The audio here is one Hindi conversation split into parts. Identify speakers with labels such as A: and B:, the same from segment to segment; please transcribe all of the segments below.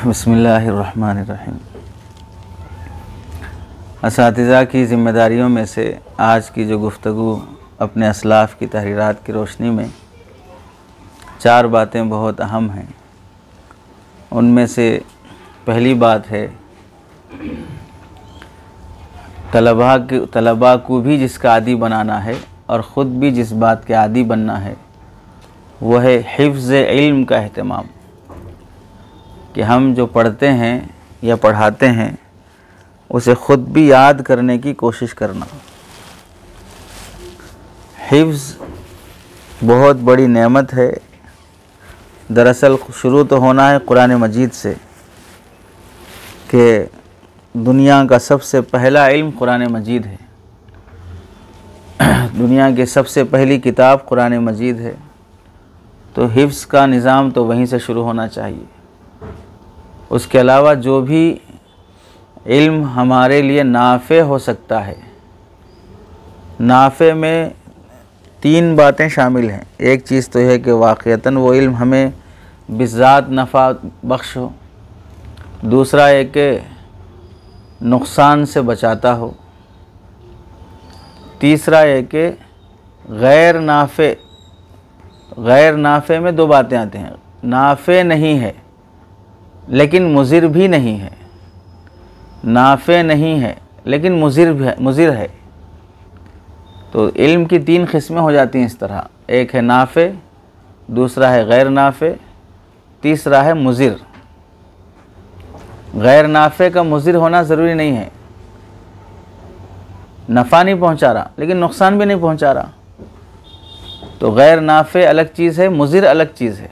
A: बिस्मिल्लाहिर्रहमानिर्रहीम। असातिज़ा की ज़िम्मेदारियों में से आज की जो गुफ्तगू अपने असलाफ़ की तहरीरात की रोशनी में 4 बातें बहुत अहम हैं। उनमें से पहली बात है तलबा को भी जिसका आदी बनाना है और ख़ुद भी जिस बात के आदी बनना है वह है हिफ्ज़ इल्म का अहतमाम, कि हम जो पढ़ते हैं या पढ़ाते हैं उसे ख़ुद भी याद करने की कोशिश करना। हिफ्ज़ बहुत बड़ी नेमत है। दरअसल शुरू तो होना है कुरान मजीद से कि दुनिया का सबसे पहला इल्म कुरान मजीद है। दुनिया की सबसे पहली किताब कुरान मजीद है, तो हिफ्ज़ का निज़ाम तो वहीं से शुरू होना चाहिए। उसके अलावा जो भी इल्म हमारे लिए नाफ़े हो सकता है, नाफ़े में 3 बातें शामिल हैं। एक चीज़ तो है कि वाक़यतन वो इल्म हमें बिज़ात नफ़ा बख्श हो, दूसरा है कि नुक़सान से बचाता हो, तीसरा है कि गैर नाफ़े में 2 बातें आती हैं। नाफ़े नहीं है लेकिन मुज़िर भी नहीं है, नाफ़े नहीं है लेकिन मुज़िर है। तो इल्म की 3 किस्में हो जाती हैं इस तरह। एक है नाफ़े, दूसरा है गैर नाफ़े, तीसरा है मुज़िर। गैर नाफ़े का मुज़िर होना ज़रूरी नहीं है, नफ़ा नहीं पहुंचा रहा लेकिन नुकसान भी नहीं पहुंचा रहा। तो गैर नाफ़े अलग चीज़ है, मुज़िर अलग चीज़ है।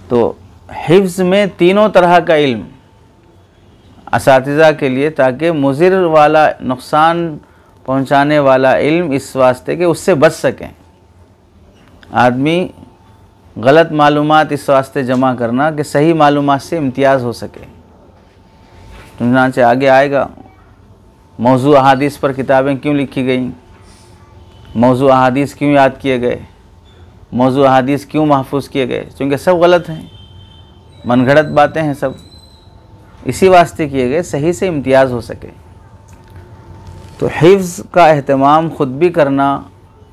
A: तो हिफ्ज़ में तीनों तरह का इल्म असातिज़ा के लिए, ताकि मुज़िर वाला, नुकसान पहुंचाने वाला इल्म इस वास्ते कि उससे बच सकें। आदमी गलत मालूमात इस वास्ते जमा करना कि सही मालूमात से इम्तियाज़ हो सके। चुनांचे आगे आएगा मौजू अहादीस पर किताबें क्यों लिखी गईं, मौजू अहादीस क्यों याद किए गए, मौजू अहादीस क्यों महफूज किए गए, क्योंकि सब गलत हैं, मनगढ़ंत बातें हैं, सब इसी वास्ते किए गए सही से इम्तियाज़ हो सके। तो हिफ्ज़ का अहतमाम ख़ुद भी करना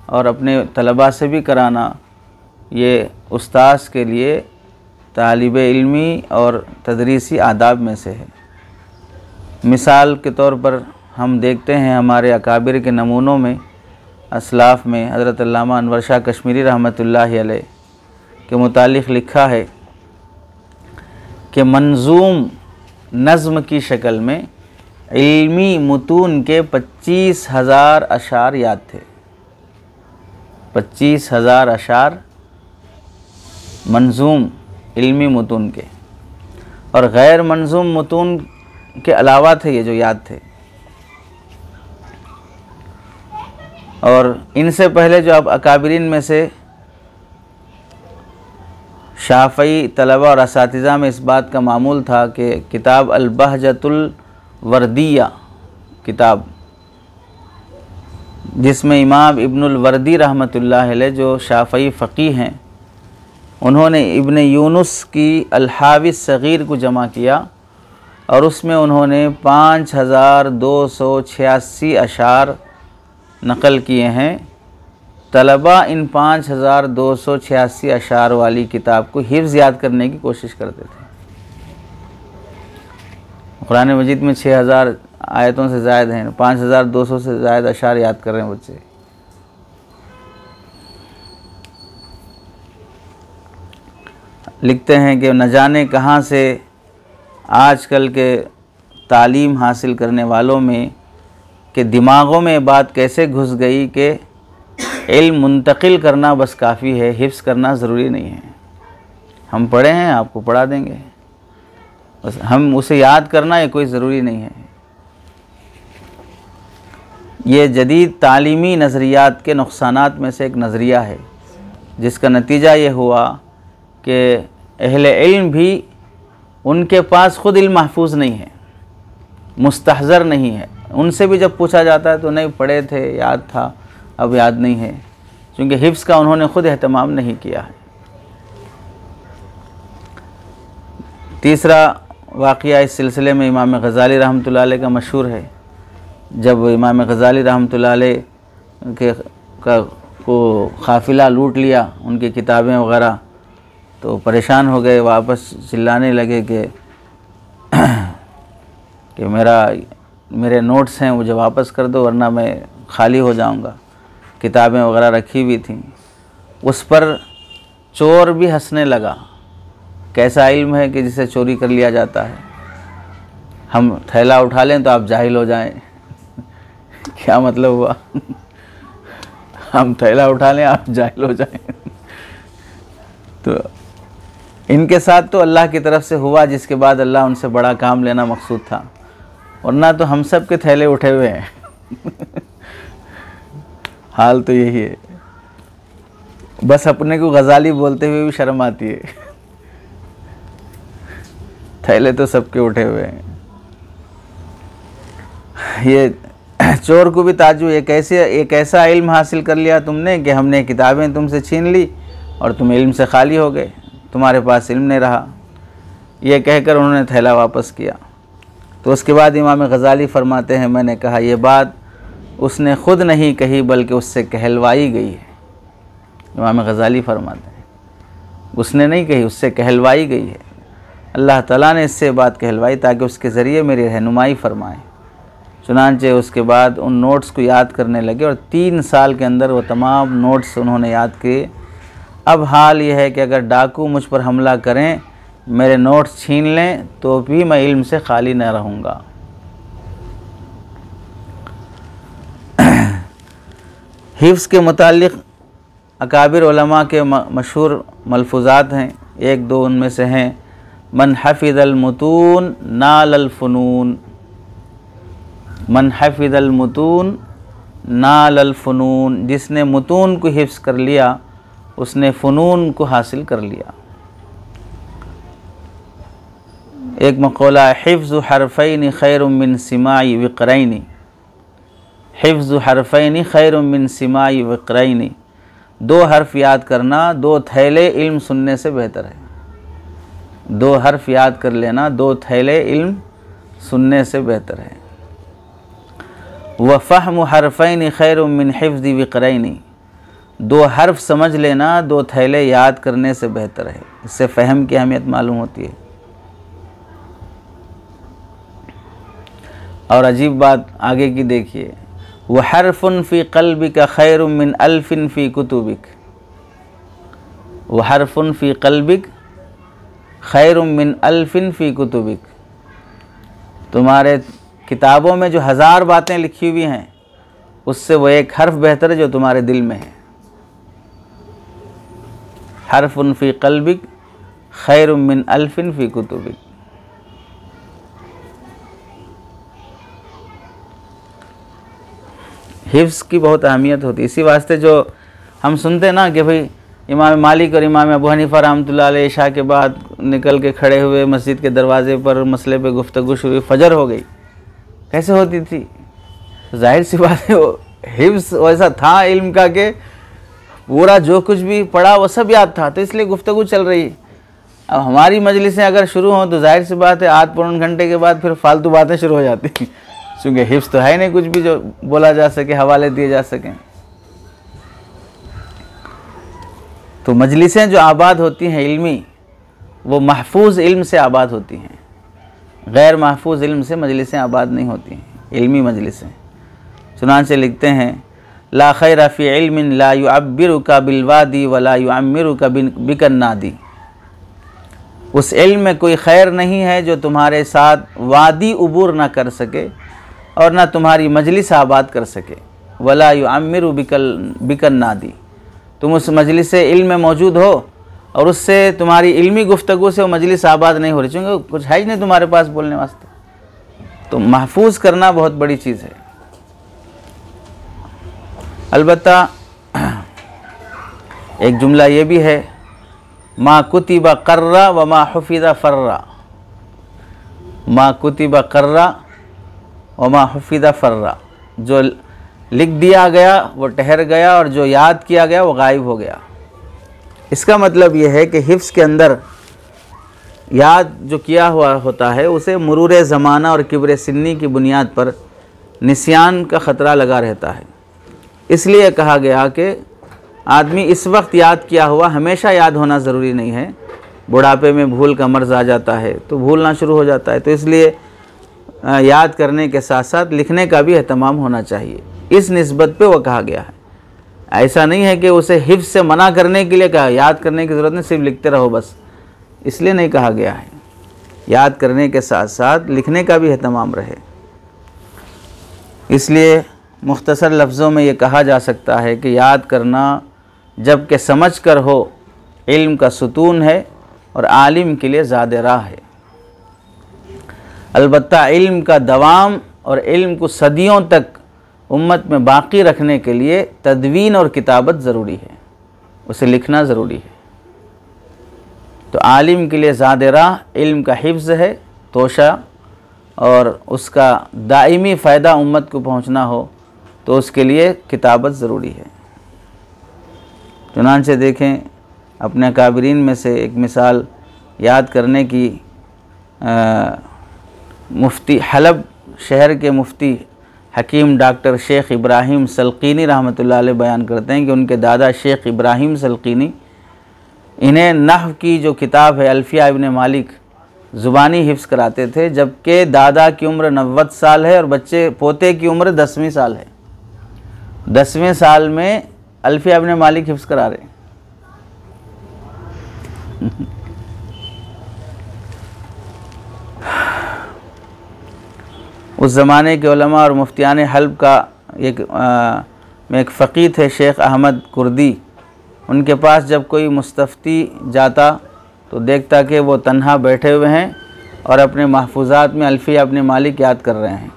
A: और अपने तलबा से भी कराना, ये उस्ताद के लिए तालिब इल्मी और तदरीसी आदाब में से है। मिसाल के तौर पर हम देखते हैं हमारे अकाबिर के नमूनों में, असलाफ़ में हज़रत अल्लामा अनवर शाह कश्मीरी रहमतुल्लाहि अलैह के मुतालिक़ लिखा है कि मंजूम नज़्म की शक्ल में इल्मी मुतून के 25,000 अशार याद थे। 25,000 अशार मंजूम इल्मी मुतून के, और गैर मंजूम मुतून के अलावा थे ये जो याद थे। और इनसे पहले जो अब अकाबिरीन में से शाफ़ई तलबा और असातिज़ा में इस बात का मामूल था कि किताब अल-बहजतुल वर्दिया किताब, जिसमें इमाम इब्नुल वर्दी रहमतुल्लाह अलैह जो शाफ़ई फ़क़ीह हैं, उन्होंने इब्न यूनुस की अल-हाविज़ सग़ीर को जमा किया और उसमें उन्होंने 5,286 अशार नक़ल किए हैं। तलबा इन 5,286 अशार वाली किताब को हिफ्ज़ याद करने की कोशिश करते थे। कुरान मजीद में 6,000 आयतों से ज़ायद हैं, 5,200 से ज़ायद अशार याद कर रहे हैं बच्चे। लिखते हैं कि न जाने कहाँ से आजकल के तालीम हासिल करने वालों में के दिमागों में बात कैसे घुस गई कि इल्म मुंतकिल करना बस काफ़ी है, हिफ्ज़ करना ज़रूरी नहीं है। हम पढ़े हैं, आपको पढ़ा देंगे, बस हम उसे याद करना ये कोई ज़रूरी नहीं है। ये जदीद तालीमी नज़रियात के नुक़सानात में से एक नज़रिया है, जिसका नतीजा ये हुआ कि अहले इल्म भी, उनके पास ख़ुद इल्म महफूज नहीं है, मुस्तहज़र नहीं है। उनसे भी जब पूछा जाता है तो नहीं पढ़े थे, याद था, अब याद नहीं है, क्योंकि हिफ्ज़ का उन्होंने ख़ुद एहतमाम नहीं किया है। तीसरा वाक़या इस सिलसिले में इमाम गज़ाली रहमतुल्लाह अलैह का मशहूर है। जब इमाम गज़ाली रहमतुल्लाह अलैह को काफ़िला लूट लिया, उनकी किताबें वग़ैरह, तो परेशान हो गए, वापस चिल्लाने लगे कि मेरे नोट्स हैं मुझे वापस कर दो वरना मैं खाली हो जाऊंगा। किताबें वग़ैरह रखी हुई थी। उस पर चोर भी हंसने लगा। कैसा इल्म है कि जिसे चोरी कर लिया जाता है। हम थैला उठा लें तो आप जाहिल हो जाएं। क्या मतलब हुआ? हम थैला उठा लें आप जाहिल हो जाएं। तो इनके साथ तो अल्लाह की तरफ से हुआ, जिसके बाद अल्लाह उनसे बड़ा काम लेना मकसूद था, वरना तो हम सब के थैले उठे हुए हैं। हाल तो यही है। बस अपने को गज़ाली बोलते हुए भी शर्म आती है। थैले तो सबके उठे हुए हैं। ये चोर को भी ताज्जुब, एक ऐसा इल्म हासिल कर लिया तुमने कि हमने किताबें तुमसे छीन ली और तुम इल्म से खाली हो गए, तुम्हारे पास इल्म नहीं रहा। ये कहकर उन्होंने थैला वापस किया। तो उसके बाद इमाम गज़ाली फरमाते हैं, मैंने कहा यह बात उसने ख़ुद नहीं कही बल्कि उससे कहलवाई गई है। इमाम गज़ाली फरमाते हैं उसने नहीं कही, उससे कहलवाई गई है। अल्लाह ताला ने इससे बात कहलवाई ताकि उसके ज़रिए मेरी रहनुमाई फरमाए। चुनांचे उसके बाद उन नोट्स को याद करने लगे और 3 साल के अंदर वो तमाम नोट्स उन्होंने याद किए। अब हाल यह है कि अगर डाकू मुझ पर हमला करें, मेरे नोट्स छीन लें, तो भी मैं इल्म से खाली न रहूँगा। हिफ्ज़ के मुतालिक़ अकाबिर उलमा के मशहूर मलफूज़ात हैं। 1-2 उनमें से हैं, मन हफ़िज़ल मुतून नालल फ़ुनून, मन हफ़िज़ल मुतून नालल फ़ुनून, जिसने मुतून को हिफ्ज़ कर लिया उसने फ़ुनून को हासिल कर लिया। एक मक़ौला है, हिफ्ज़ु हरफ़ैनि खैरुम मिन सिमाई विक़रैनि, हिफ्ज़ु हरफ़ैनि खैरुम मिन सिमाई विक़रैनि, 2 हर्फ याद करना 2 थैले इल्म सुनने से बेहतर है। 2 हर्फ याद कर लेना 2 थैले इल्म सुनने से बेहतर है। व फ़हमु हरफ़ैनि खैरुम मिन हिफ़्ज़ि विक़रैनि, 2 हर्फ समझ लेना 2 थैले याद करने से बेहतर है। इससे फ़हम की अहमियत मालूम होती है। और अजीब बात आगे की देखिए, व हर्फ़ुन फ़ी क़ल्बिका खैरुम मिन अल्फ़िन फ़ी कुतुबिक, व हर्फ़ुन फ़ी क़ल्बिक खैरुम मिन अल्फ़िन फ़ी कुतुबिक, तुम्हारे किताबों में जो 1000 बातें लिखी हुई हैं उससे वो 1 हर्फ बेहतर है जो तुम्हारे दिल में है। हर्फ़ुन फ़ी क़ल्बिक खैरुम मिन अल्फ़िन फ़ी कुतुबिक। हिफ्ज़ की बहुत अहमियत होती है। इसी वास्ते जो हम सुनते ना कि भाई इमाम मालिक और इमाम अबू हनीफ़ा रहमतुल्लाह अलैह इशा के बाद निकल के खड़े हुए मस्जिद के दरवाज़े पर, मसले पे गुफ्तगू शुरू हुई, फजर हो गई। कैसे होती थी? जाहिर सी बात है वो हिफ्ज़ वैसा था इल्म का कि पूरा जो कुछ भी पढ़ा वो सब याद था, तो इसलिए गुफ्तगू चल रही। अब हमारी मजलिसें अगर शुरू हों तो जाहिर सी बात है आध पौन घंटे के बाद फिर फालतू बातें शुरू हो जाती, क्योंकि हिफ्ज़ तो है नहीं कुछ भी जो बोला जा सके, हवाले दिए जा सकें। तो मजलिसें जो आबाद होती हैं इल्मी, वो महफूज इल्म से आबाद होती हैं। गैर महफूज इल्म से मजलिसें आबाद नहीं होती हैं, इल्मी मजलिसें। चुनांचे लिखते हैं, ला खैर फ़ी इल्मिन ला युअब्बिरुका बिलवादी वला युअम्मिरुका बिकन्नादी, उस इल्म में कोई खैर नहीं है जो तुम्हारे साथ वादी उबूर ना कर सके और ना तुम्हारी मजलिस आबाद कर सके। वला युअम्मिरु बिकन्नादी, तुम उस मजलिस इल्म में मौजूद हो और उससे तुम्हारी इल्मी गुफ्तगू से वो मजलिस आबाद नहीं हो रही, क्योंकि कुछ है ही नहीं तुम्हारे पास बोलने वास्ते। तो महफूज करना बहुत बड़ी चीज़ है। अलबत्ता एक जुमला ये भी है, मा कुतिबा कर्रा व मा हुफिज़ा फर्रा, मा कुतिबा कर्रा व मा हुफिज़ा फर्रा, जो लिख दिया गया वो ठहर गया और जो याद किया गया वो गायब हो गया। इसका मतलब ये है कि हिफ्ज़ के अंदर याद जो किया हुआ होता है उसे मुरूर ज़माना और किब्र सिन्नी की बुनियाद पर निस्यान का ख़तरा लगा रहता है। इसलिए कहा गया कि आदमी इस वक्त याद किया हुआ हमेशा याद होना ज़रूरी नहीं है। बुढ़ापे में भूल का मर्ज़ आ जाता है तो भूलना शुरू हो जाता है। तो इसलिए याद करने के साथ साथ लिखने का भी एहतमाम होना चाहिए। इस निस्बत पे वो कहा गया है। ऐसा नहीं है कि उसे हिफ्ज़ से मना करने के लिए कहा, याद करने की ज़रूरत नहीं, सिर्फ लिखते रहो बस, इसलिए नहीं कहा गया है। याद करने के साथ साथ लिखने का भी एहतमाम रहे। इसलिए मुख्तसर लफ्ज़ों में ये कहा जा सकता है कि याद करना जब कि समझ कर हो इल्म का सुतून है और आलिम के लिए ज़ाद राह है। अलबत्ता इल्म का दवाम और इल्म को सदियों तक उम्मत में बाकी रखने के लिए तदवीन और किताबत ज़रूरी है, उसे लिखना ज़रूरी है। तो आलिम के लिए ज़ाद राह इल्म का हिफ्ज़ है, तोशा, और उसका दाइमी फ़ायदा उम्मत को पहुँचना हो तो उसके लिए किताबत ज़रूरी है। चुनांचे देखें, अपने काबिरीन में से एक मिसाल याद करने की मुफ्ती हलब शहर के मुफ्ती हकीम डॉक्टर शेख इब्राहिम सल्कीनी रहमतुल्लाह अलैह बयान करते हैं कि उनके दादा शेख इब्राहिम सल्कीनी इन्हें नहव की जो किताब है अल्फिया इब्न मालिक ज़ुबानी हिफ्ज़ कराते थे, जबकि दादा की उम्र 90 साल है और बच्चे पोते की उम्र 10वीं साल है। 10वें साल में अल्फिया इब्न मालिक हिफ्ज़ करा रहे हैं। उस ज़माने के उलमा और मुफ्तियान हल्ब का एक फ़क़ीह थे शेख अहमद कुर्दी। उनके पास जब कोई मुस्तफ़ती जाता तो देखता कि वो तन्हा बैठे हुए हैं और अपने महफूज़ात में अल्फिया इब्न मालिक याद कर रहे हैं,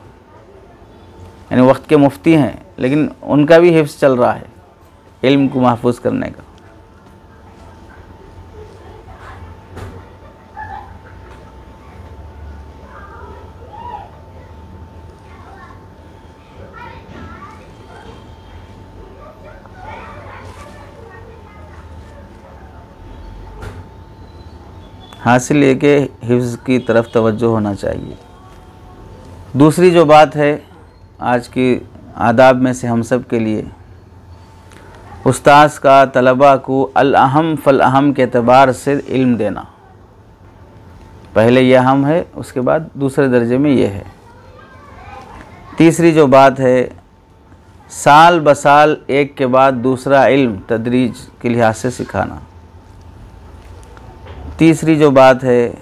A: यानी वक्त के मुफ्ती हैं, लेकिन उनका भी हिफ्ज़ चल रहा है इल्म को महफूज करने का। हासिल ये कि हिफ्ज़ की तरफ तवज्जो होना चाहिए। दूसरी जो बात है आज की आदाब में से हम सब के लिए, उस्ताद का तलबा को अल अहम फ़ल अहम के एतबार से इल्म देना। पहले यह अहम है, उसके बाद दूसरे दर्जे में ये है। तीसरी जो बात है, साल बसाल एक के बाद दूसरा इल्म तदरीज के लिहाज से सिखाना। तीसरी जो बात है,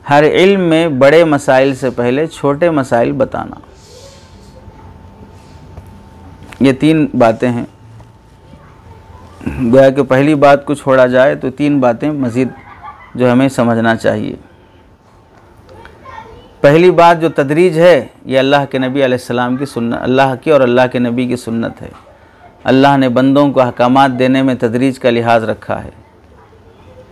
A: हर इल्म में बड़े मसाइल से पहले छोटे मसाइल बताना। ये तीन बातें हैं। गोया कि पहली बात को छोड़ा जाए तो तीन बातें मज़ीद जो हमें समझना चाहिए। पहली बात जो तदरीज है, ये अल्लाह के नबी अलैहिस्सलाम की सुन्नत, अल्लाह की और अल्लाह के नबी की सुन्नत है। अल्लाह ने बंदों को अहकामात देने में तदरीज का लिहाज रखा है।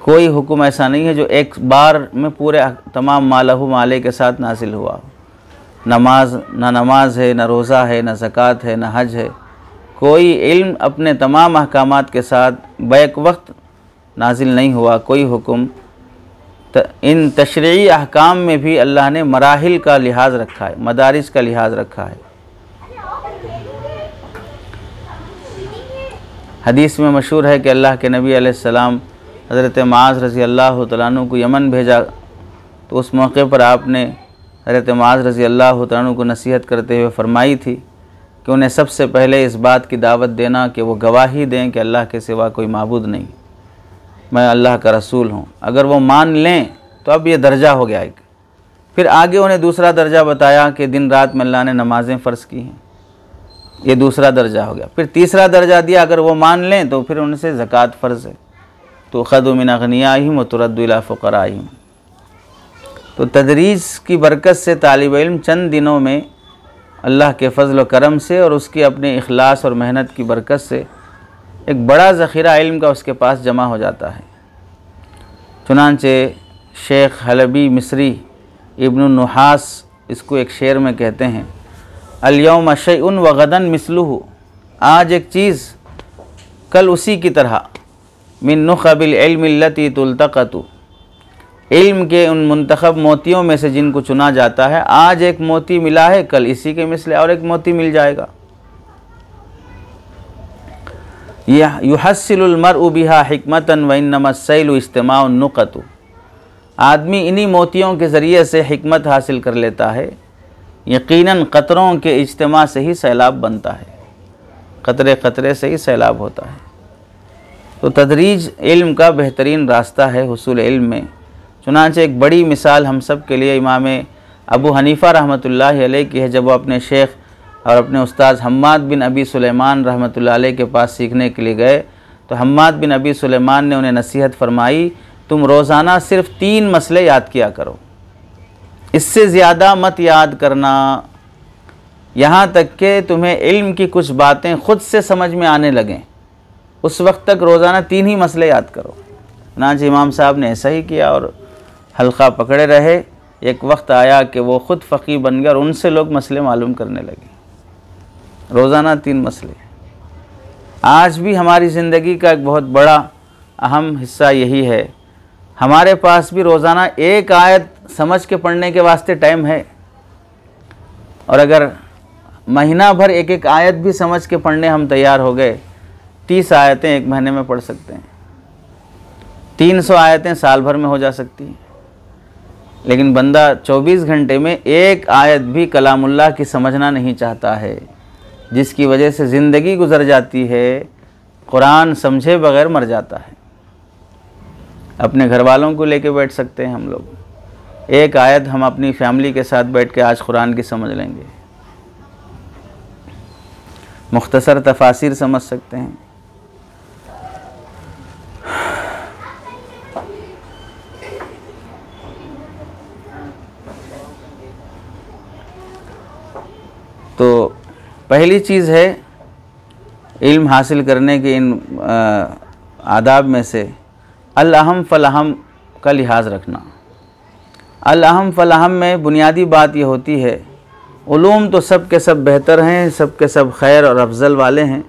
A: कोई हुक्म ऐसा नहीं है जो एक बार में पूरे तमाम मालहू माले के साथ नाजिल हुआ। नमाज है, न रोज़ा है, न ज़कात है, न हज है। कोई इल्म अपने तमाम अहकामात के साथ बैक वक्त नाजिल नहीं हुआ। कोई हुक्म इन तशरीई अहकाम में भी अल्लाह ने मराहिल का लिहाज रखा है, मदारिज का लिहाज रखा है। हदीस में मशहूर है कि अल्लाह के नबी अलैहिस्सलाम हज़रत मुआज़ रज़ी अल्लाह तआला अन्हु को यमन भेजा, तो उस मौके पर आपने हज़रत मुआज़ रज़ी अल्लाह तआला अन्हु को नसीहत करते हुए फरमाई थी कि उन्हें सबसे पहले इस बात की दावत देना कि वो गवाही दें कि अल्लाह के सिवा कोई माबूद नहीं, मैं अल्लाह का रसूल हूँ। अगर वो मान लें तो अब ये दर्जा हो गया एक। फिर आगे उन्हें दूसरा दर्जा बताया कि दिन रात में अल्लाह ने नमाज़ें फ़र्ज़ की हैं, ये दूसरा दर्जा हो गया। फिर तीसरा दर्जा दिया, अगर वो मान लें तो फिर उनसे ज़कात फ़र्ज़ है, तो ख़ुज़ू मिन अग़नियाहिम व तुरद्दु इला फ़ुक़राइहिम। तो तदरीज की बरकत से तालिब इल्म चंद दिनों में अल्लाह के फ़ज़ल व करम से और उसकी अपने इखलास और मेहनत की बरकत से एक बड़ा ज़ख़ीरा इल्म का उसके पास जमा हो जाता है। चुनांचे शेख हलबी मिस्री इब्न नुहास इसको एक शेर में कहते हैं, अल-यौम शैउन व गदन मिसलुहु, आज एक चीज़ कल उसी की तरह, मिन नुख़बिल इल्मि अल्लती तुल्तक़तु, इल्म के उन मुंतखब मोतियों में से जिनको चुना जाता है, आज एक मोती मिला है, कल इसी के मिसले और एक मोती मिल जाएगा। युहस्सिलुल मरउ बिहा हिकमतन व इन्नमा सैलु इज्तिमाउन नुक़तु। आदमी इन्हीं मोतियों के ज़रिए से हिकमत हासिल कर लेता है। यकीनन क़तरों के इज्तिमा से ही सैलाब बनता है, क़तरे क़तरे से ही सैलाब होता है। तो तदरीज इल्म का बेहतरीन रास्ता है हुसूल इल्म में। चुनांचे एक बड़ी मिसाल हम सब के लिए इमाम अबू हनीफ़ा रहमतुल्लाहि अलैह की है। जब वो अपने शेख और अपने उस्ताद हम्माद बिन अबी सुलेमान रहमतुल्लाह अलैह के पास सीखने के लिए गए, तो हम्माद बिन अबी सुलेमान ने उन्हें नसीहत फरमाई, तुम रोज़ाना सिर्फ़ 3 मसले याद किया करो, इससे ज़्यादा मत याद करना, यहाँ तक कि तुम्हें इल्म की कुछ बातें ख़ुद से समझ में आने लगें, उस वक्त तक रोज़ाना 3 ही मसले याद करो। नाज इमाम साहब ने ऐसा ही किया और हल्का पकड़े रहे। एक वक्त आया कि वो ख़ुद फ़क़ीह बन गए और उनसे लोग मसले मालूम करने लगे। रोज़ाना 3 मसले। आज भी हमारी ज़िंदगी का एक बहुत बड़ा अहम हिस्सा यही है, हमारे पास भी रोज़ाना एक आयत समझ के पढ़ने के वास्ते टाइम है, और अगर महीना भर एक एक आयत भी समझ के पढ़ने हम तैयार हो गए, 30 आयतें एक महीने में पढ़ सकते हैं, 300 आयतें साल भर में हो जा सकती हैं। लेकिन बंदा 24 घंटे में एक आयत भी कलामुल्लाह की समझना नहीं चाहता है, जिसकी वजह से ज़िंदगी गुजर जाती है, कुरान समझे बग़ैर मर जाता है। अपने घर वालों को लेके बैठ सकते हैं हम लोग, एक आयत हम अपनी फैमिली के साथ बैठ के आज कुरान की समझ लेंगे, मुख्तसर तफासिर समझ सकते हैं। तो पहली चीज़ है इल्म हासिल करने के इन आदाब में से अल अहम फल अहम का लिहाज रखना। अल अहम फल अहम में बुनियादी बात यह होती है, उलूम तो सब के सब बेहतर हैं, सब के सब खैर और अफजल वाले हैं,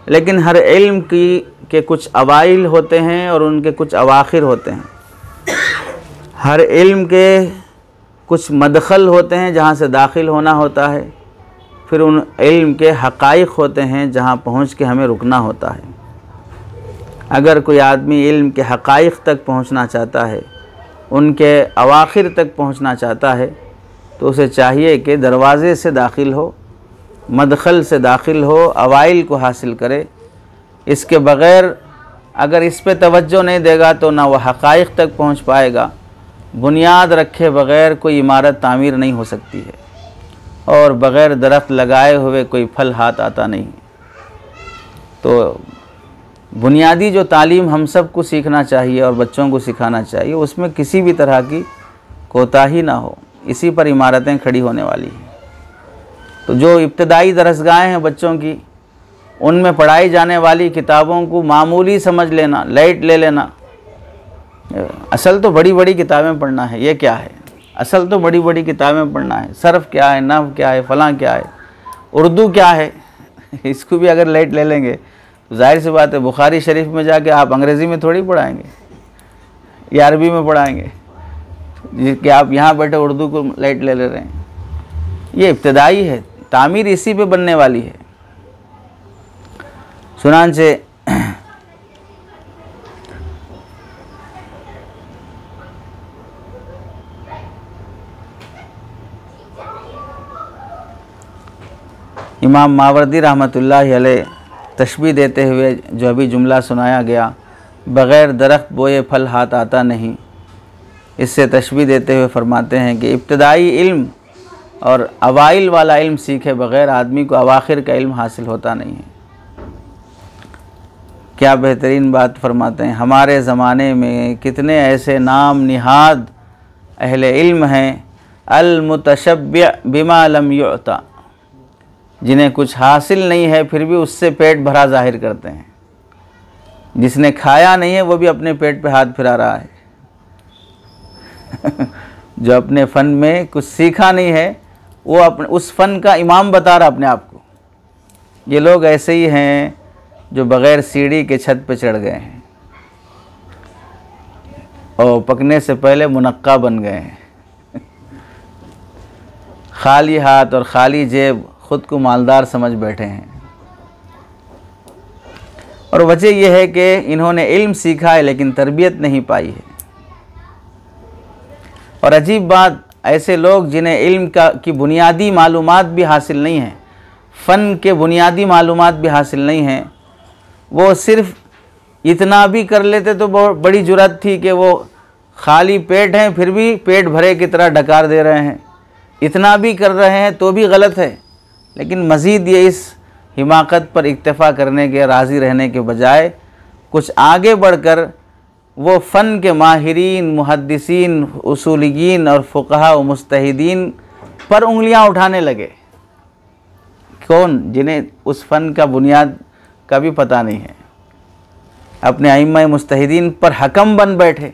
A: लेकिन हर इल्म के कुछ अवाइल होते हैं और उनके कुछ अवाखिर होते हैं। हर इल्म के कुछ मदखल होते हैं जहाँ से दाखिल होना होता है, फिर उन इल्म के हक़ाइक़ होते हैं जहाँ पहुँच के हमें रुकना होता है। अगर कोई आदमी इल्म के हक़ाइक़ तक पहुँचना चाहता है, उनके अवाखिर तक पहुँचना चाहता है, तो उसे चाहिए कि दरवाज़े से दाखिल हो, मदखल से दाखिल हो, अवाइल को हासिल करे। इसके बग़ैर अगर इस पे तवज्जो नहीं देगा तो ना वह हक़ाइक़ तक पहुँच पाएगा। बुनियाद रखे बग़ैर कोई इमारत तामीर नहीं हो सकती है, और बग़ैर दरख्त लगाए हुए कोई फल हाथ आता नहीं। तो बुनियादी जो तालीम हम सब को सीखना चाहिए और बच्चों को सिखाना चाहिए, उसमें किसी भी तरह की कोताही ना हो, इसी पर इमारतें खड़ी होने वाली हैं। तो जो इब्तदाई दरसगाहें हैं बच्चों की, उनमें पढ़ाई जाने वाली किताबों को मामूली समझ लेना, लाइट ले लेना। असल तो बड़ी बड़ी किताबें पढ़ना है, ये क्या है? असल तो बड़ी बड़ी किताबें पढ़ना है। सर्फ क्या है, नहव क्या है, फ़लाँ क्या है, उर्दू क्या है, इसको भी अगर लाइट ले लेंगे तो जाहिर सी बात है बुखारी शरीफ में जाके आप अंग्रेज़ी में थोड़ी पढ़ाएंगे या अरबी में पढ़ाएंगे, कि आप यहाँ बैठे उर्दू को लाइट ले ले रहे हैं। ये इब्तदाई है, तामीर इसी पे बनने वाली है। सुनांचे इमाम मावरदी रहमतुल्लाहि अलैह तशबीह देते हुए जो अभी जुमला सुनाया गया, बग़ैर दरख्त बोए फल हाथ आता नहीं, इससे तशबीह देते हुए फरमाते हैं कि इब्तदाई इल्म और अवाइल वाला इल्म सीखे बग़ैर आदमी को अवाखिर का इल्म हासिल होता नहीं है। क्या बेहतरीन बात फरमाते हैं। हमारे ज़माने में कितने ऐसे नाम निहाद अहले इल्म हैं, अल मुतशब्बिअ बिमा लम युअता, जिन्हें कुछ हासिल नहीं है फिर भी उससे पेट भरा जाहिर करते हैं। जिसने खाया नहीं है वो भी अपने पेट पे हाथ फिरा रहा है। जो अपने फ़न में कुछ सीखा नहीं है वो अपने उस फ़न का इमाम बता रहा अपने आप को। ये लोग ऐसे ही हैं जो बग़ैर सीढ़ी के छत पे चढ़ गए हैं। और पकने से पहले मुनक्का बन गए हैं। खाली हाथ और खाली जेब खुद को मालदार समझ बैठे हैं। और वजह यह है कि इन्होंने इल्म सीखा है लेकिन तरबियत नहीं पाई है। और अजीब बात, ऐसे लोग जिन्हें इल्म की बुनियादी मालूमात भी हासिल नहीं है, फ़न के बुनियादी मालूमात भी हासिल नहीं हैं, वो सिर्फ़ इतना भी कर लेते तो बहुत बड़ी जुर्रत थी कि वो खाली पेट हैं फिर भी पेट भरे की तरह डकार दे रहे हैं। इतना भी कर रहे हैं तो भी गलत है। लेकिन मज़ीद ये इस हिमाकत पर इक्तफ़ा करने के, राज़ी रहने के बजाय कुछ आगे बढ़कर वो फ़न के माहिरीन, मुहद्दिसीन, उसूलियीन और फ़ुक़हा व मुज्तहिदीन पर उंगलियां उठाने लगे। कौन? जिन्हें उस फ़न का बुनियाद का भी पता नहीं है। अपने अइम्मा मुज्तहिदीन पर हकम बन बैठे,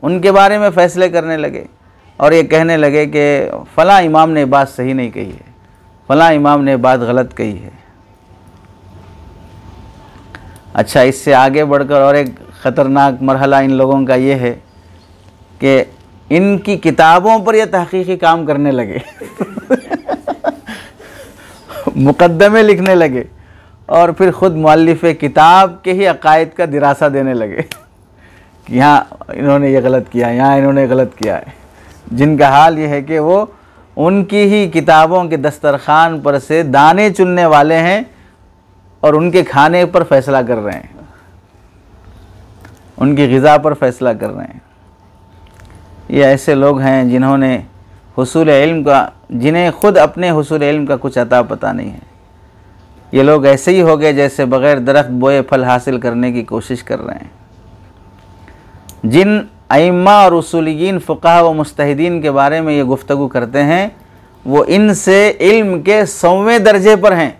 A: उनके बारे में फ़ैसले करने लगे और ये कहने लगे कि फ़लाँ इमाम ने बात सही नहीं कही है, फ़लाँ इमाम ने बात गलत कही है। अच्छा, इससे आगे बढ़कर और एक ख़तरनाक मरहला इन लोगों का ये है कि इनकी किताबों पर ये तहक़ीक़ी काम करने लगे मुक़द्दमे लिखने लगे और फिर ख़ुद मुअल्लिफ़ किताब के ही अक़ायद का दिरासा देने लगे कि यहाँ इन्होंने ये गलत किया, यहाँ इन्होंने गलत किया है। जिनका हाल ये है कि वो उनकी ही किताबों के दस्तरखान पर से दाने चुनने वाले हैं और उनके खाने पर फ़ैसला कर रहे हैं, उनकी ग़िज़ा पर फ़ैसला कर रहे हैं। ये ऐसे लोग हैं जिन्होंने हुसूल इल्म का, जिन्हें ख़ुद अपने हुसूल इल्म का कुछ अता पता नहीं है। ये लोग ऐसे ही हो गए जैसे बग़ैर दरख्त बोए फल हासिल करने की कोशिश कर रहे हैं। जिन अइम्मा और उसूलियीन, फ़ुक़हा व मुज्तहिदीन के बारे में ये गुफ्तगू करते हैं, वो इनसे इल्म के 100वें दर्जे पर हैं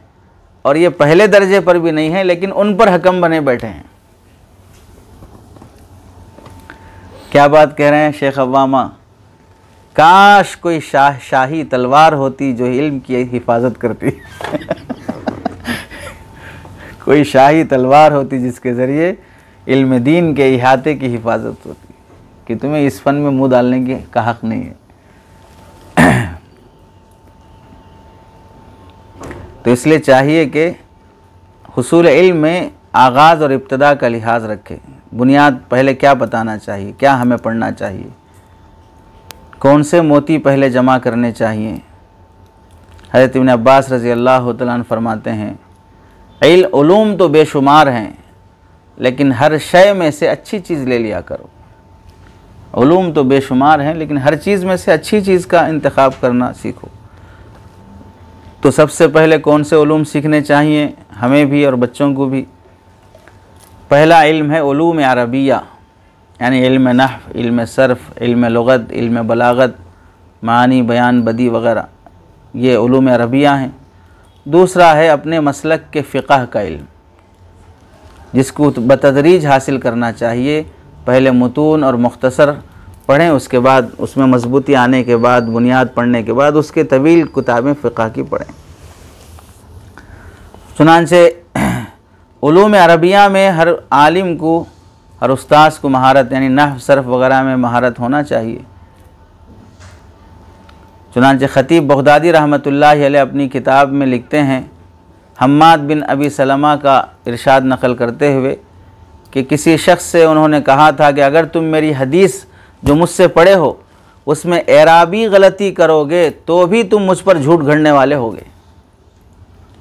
A: और ये पहले दर्जे पर भी नहीं हैं, लेकिन उन पर हकम बने बैठे हैं। क्या बात कह रहे हैं शेख अव्वामा? काश कोई शाही तलवार होती जो इल्म की हिफाजत करती कोई शाही तलवार होती जिसके ज़रिए इल्म दीन के इहाते की हिफाजत होती, कि तुम्हें इस फ़न में मुँह डालने की का हक़ नहीं है। तो इसलिए चाहिए कि हुसूल इल्म में आगाज़ और इब्तदा का लिहाज रखें। बुनियाद पहले क्या बताना चाहिए, क्या हमें पढ़ना चाहिए, कौन से मोती पहले जमा करने चाहिए। हज़रत इब्न अब्बास रज़ी अल्लाह तआला अन्हु फरमाते हैं, उलूम तो बेशुमार हैं लेकिन हर शय में से अच्छी चीज़ ले लिया करो। उलूम तो बेशुमार हैं लेकिन हर चीज़ में से अच्छी चीज़ का इंतखाब करना सीखो। तो सबसे पहले कौन से उलूम सीखने चाहिए हमें भी और बच्चों को भी? पहला इल्म है उलूम अरबिया, यानी इल्म नहव, इल्म सर्फ़, इल्म लुग़त, इल्म बलागत, मानी, बयान, बदी वग़ैरह, ये उलूम अरबिया हैं। दूसरा है अपने मसलक के फ़िक़ह का इल्म, जिसको बतदरीज हासिल करना चाहिए। पहले मुतून और मुख्तसर पढ़ें, उसके बाद उसमें मजबूती आने के बाद, बुनियाद पढ़ने के बाद उसके तवील किताबें फ़िक़ह की पढ़ें। चुनांचे उलूम अरबिया में हर आलिम को, हर उस्ताद को महारत, यानी नहव, सर्फ़ वग़ैरह में महारत होना चाहिए। चुनांचे ख़तीब बगदादी रहमतुल्लाह अलैह अपनी किताब में लिखते हैं, हम्माद बिन अबी सलमा का इरशाद नक़ल करते हुए कि किसी शख्स से उन्होंने कहा था कि अगर तुम मेरी हदीस जो मुझसे पढ़े हो उसमें एराबी गलती करोगे तो भी तुम मुझ पर झूठ गढ़ने वाले होगे।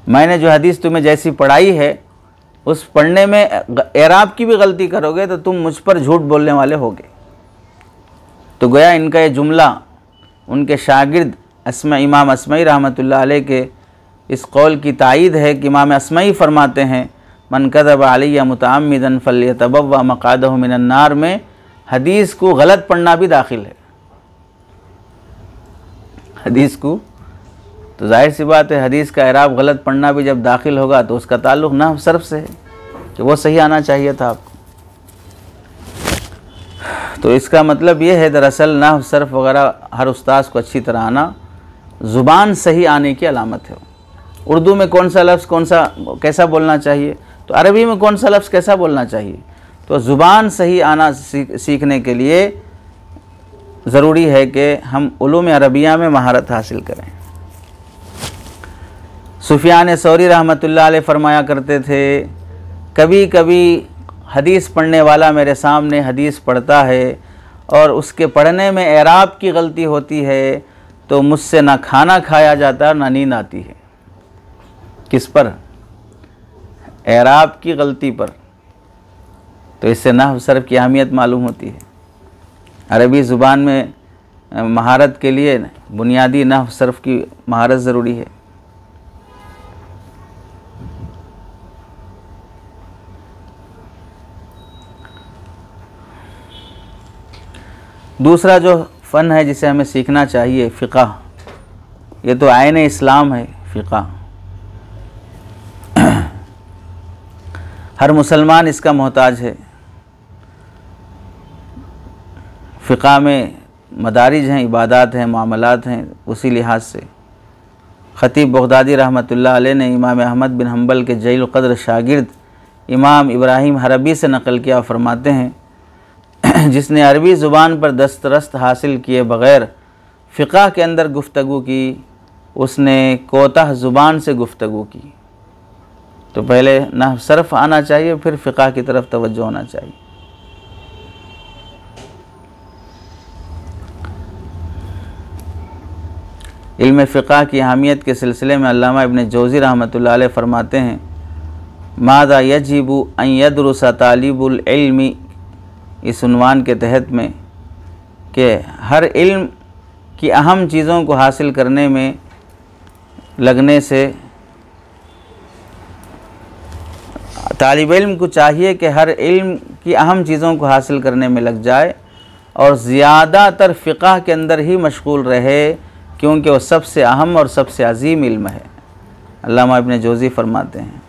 A: मैंने जो हदीस तुम्हें जैसी पढ़ाई है उस पढ़ने में एराब की भी गलती करोगे तो तुम मुझ पर झूठ बोलने वाले होगे। तो गोया इनका ये जुमला उनके शागिर्द इमाम अस्मई रहमतुल्लाह अलैह के इस कौल की तायीद है कि इमाम अस्मई फरमाते हैं, मन कज़ब अलैया मुतअम्मिदन फल्यतबव्वा मक़अदहु मिनन नार में हदीस को गलत पढ़ना भी दाखिल है। हदीस को, तो जाहिर सी बात है हदीस का एराब गलत पढ़ना भी जब दाखिल होगा तो उसका ताल्लुक़ नहव सर्फ़ से है कि वो सही आना चाहिए था आपको। तो इसका मतलब ये है दरअसल नहव सर्फ़ वग़ैरह हर उस्ताद को अच्छी तरह आना ज़ुबान सही आने की अलामत है। उर्दू में कौन सा लफ्ज़ कैसा बोलना चाहिए, तो अरबी में कौन सा लफ्ज़ कैसा बोलना चाहिए, तो ज़ुबान सही आना सीखने के लिए ज़रूरी है कि हम उलूम अरबिया में महारत हासिल करें। सुफियान सौरी रहमतुल्लाह अलैह फरमाया करते थे, कभी कभी हदीस पढ़ने वाला मेरे सामने हदीस पढ़ता है और उसके पढ़ने में एराब की गलती होती है तो मुझसे ना खाना खाया जाता है ना नींद आती है। किस पर? एराब की गलती पर। तो इससे नहव सर्फ की अहमियत मालूम होती है। अरबी ज़ुबान में महारत के लिए बुनियादी नहव सर्फ की महारत ज़रूरी है। दूसरा जो फ़न है जिसे हमें सीखना चाहिए, फ़िक़्ह। ये तो आईन इस्लाम है फ़िक़्ह। हर मुसलमान इसका मोहताज है। फ़िक़्ह में मदारिज हैं, इबादात हैं, मामलात हैं। उसी लिहाज से ख़तीब बगदादी रहमतुल्लाह अलैह ने इमाम अहमद बिन हम्बल के जलील क़द्र शागिर्द इमाम इब्राहिम हरबी से नक़ल किया, फरमाते हैं जिसने अरबी ज़ुबान पर दस्तरस्त हासिल किए बग़ैर फ़िक़्ह के अंदर गुफ्तगू की, उसने कोताह ज़ुबान से गुफ्तगू की। तो पहले नहव सर्फ़ आना चाहिए, फिर फ़िक़्ह की तरफ तवज्जो होना चाहिए। इल्म फ़िक़्ह की अहमियत के सिलसिले में अल्लामा इब्न जौज़ी रहमतुल्लाह अलैह फरमाते हैं, मादा यजिबु अन यदरुस तालिबुल इल्मी, इस उन्वान के तहत में कि हर इल्म की अहम चीज़ों को हासिल करने में लगने से तालिब इल्म को चाहिए कि हर इल्म की अहम चीज़ों को हासिल करने में लग जाए और ज़्यादातर फ़िक़्ह के अंदर ही मशगूल रहे, क्योंकि वह सबसे अहम और सबसे अजीम इल्म है। अल्लामा इब्न जौज़ी फरमाते हैं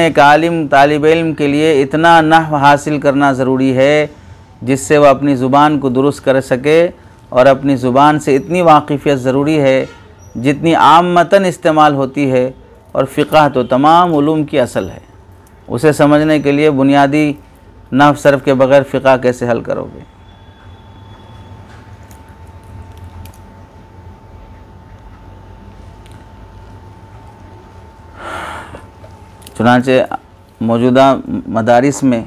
A: एक आलिम तालिब इल्म के लिए इतना नहव हासिल करना ज़रूरी है जिससे वह अपनी ज़ुबान को दुरुस्त कर सके, और अपनी ज़ुबान से इतनी वाक़िफ़ियत ज़रूरी है जितनी आमतन इस्तेमाल होती है। और फ़िक़्ह तो तमाम उलूम की असल है। उसे समझने के लिए बुनियादी नहव सर्फ़ के बग़ैर फ़िक़्ह कैसे हल करोगे? चुनांचे मौजूदा मदारिस में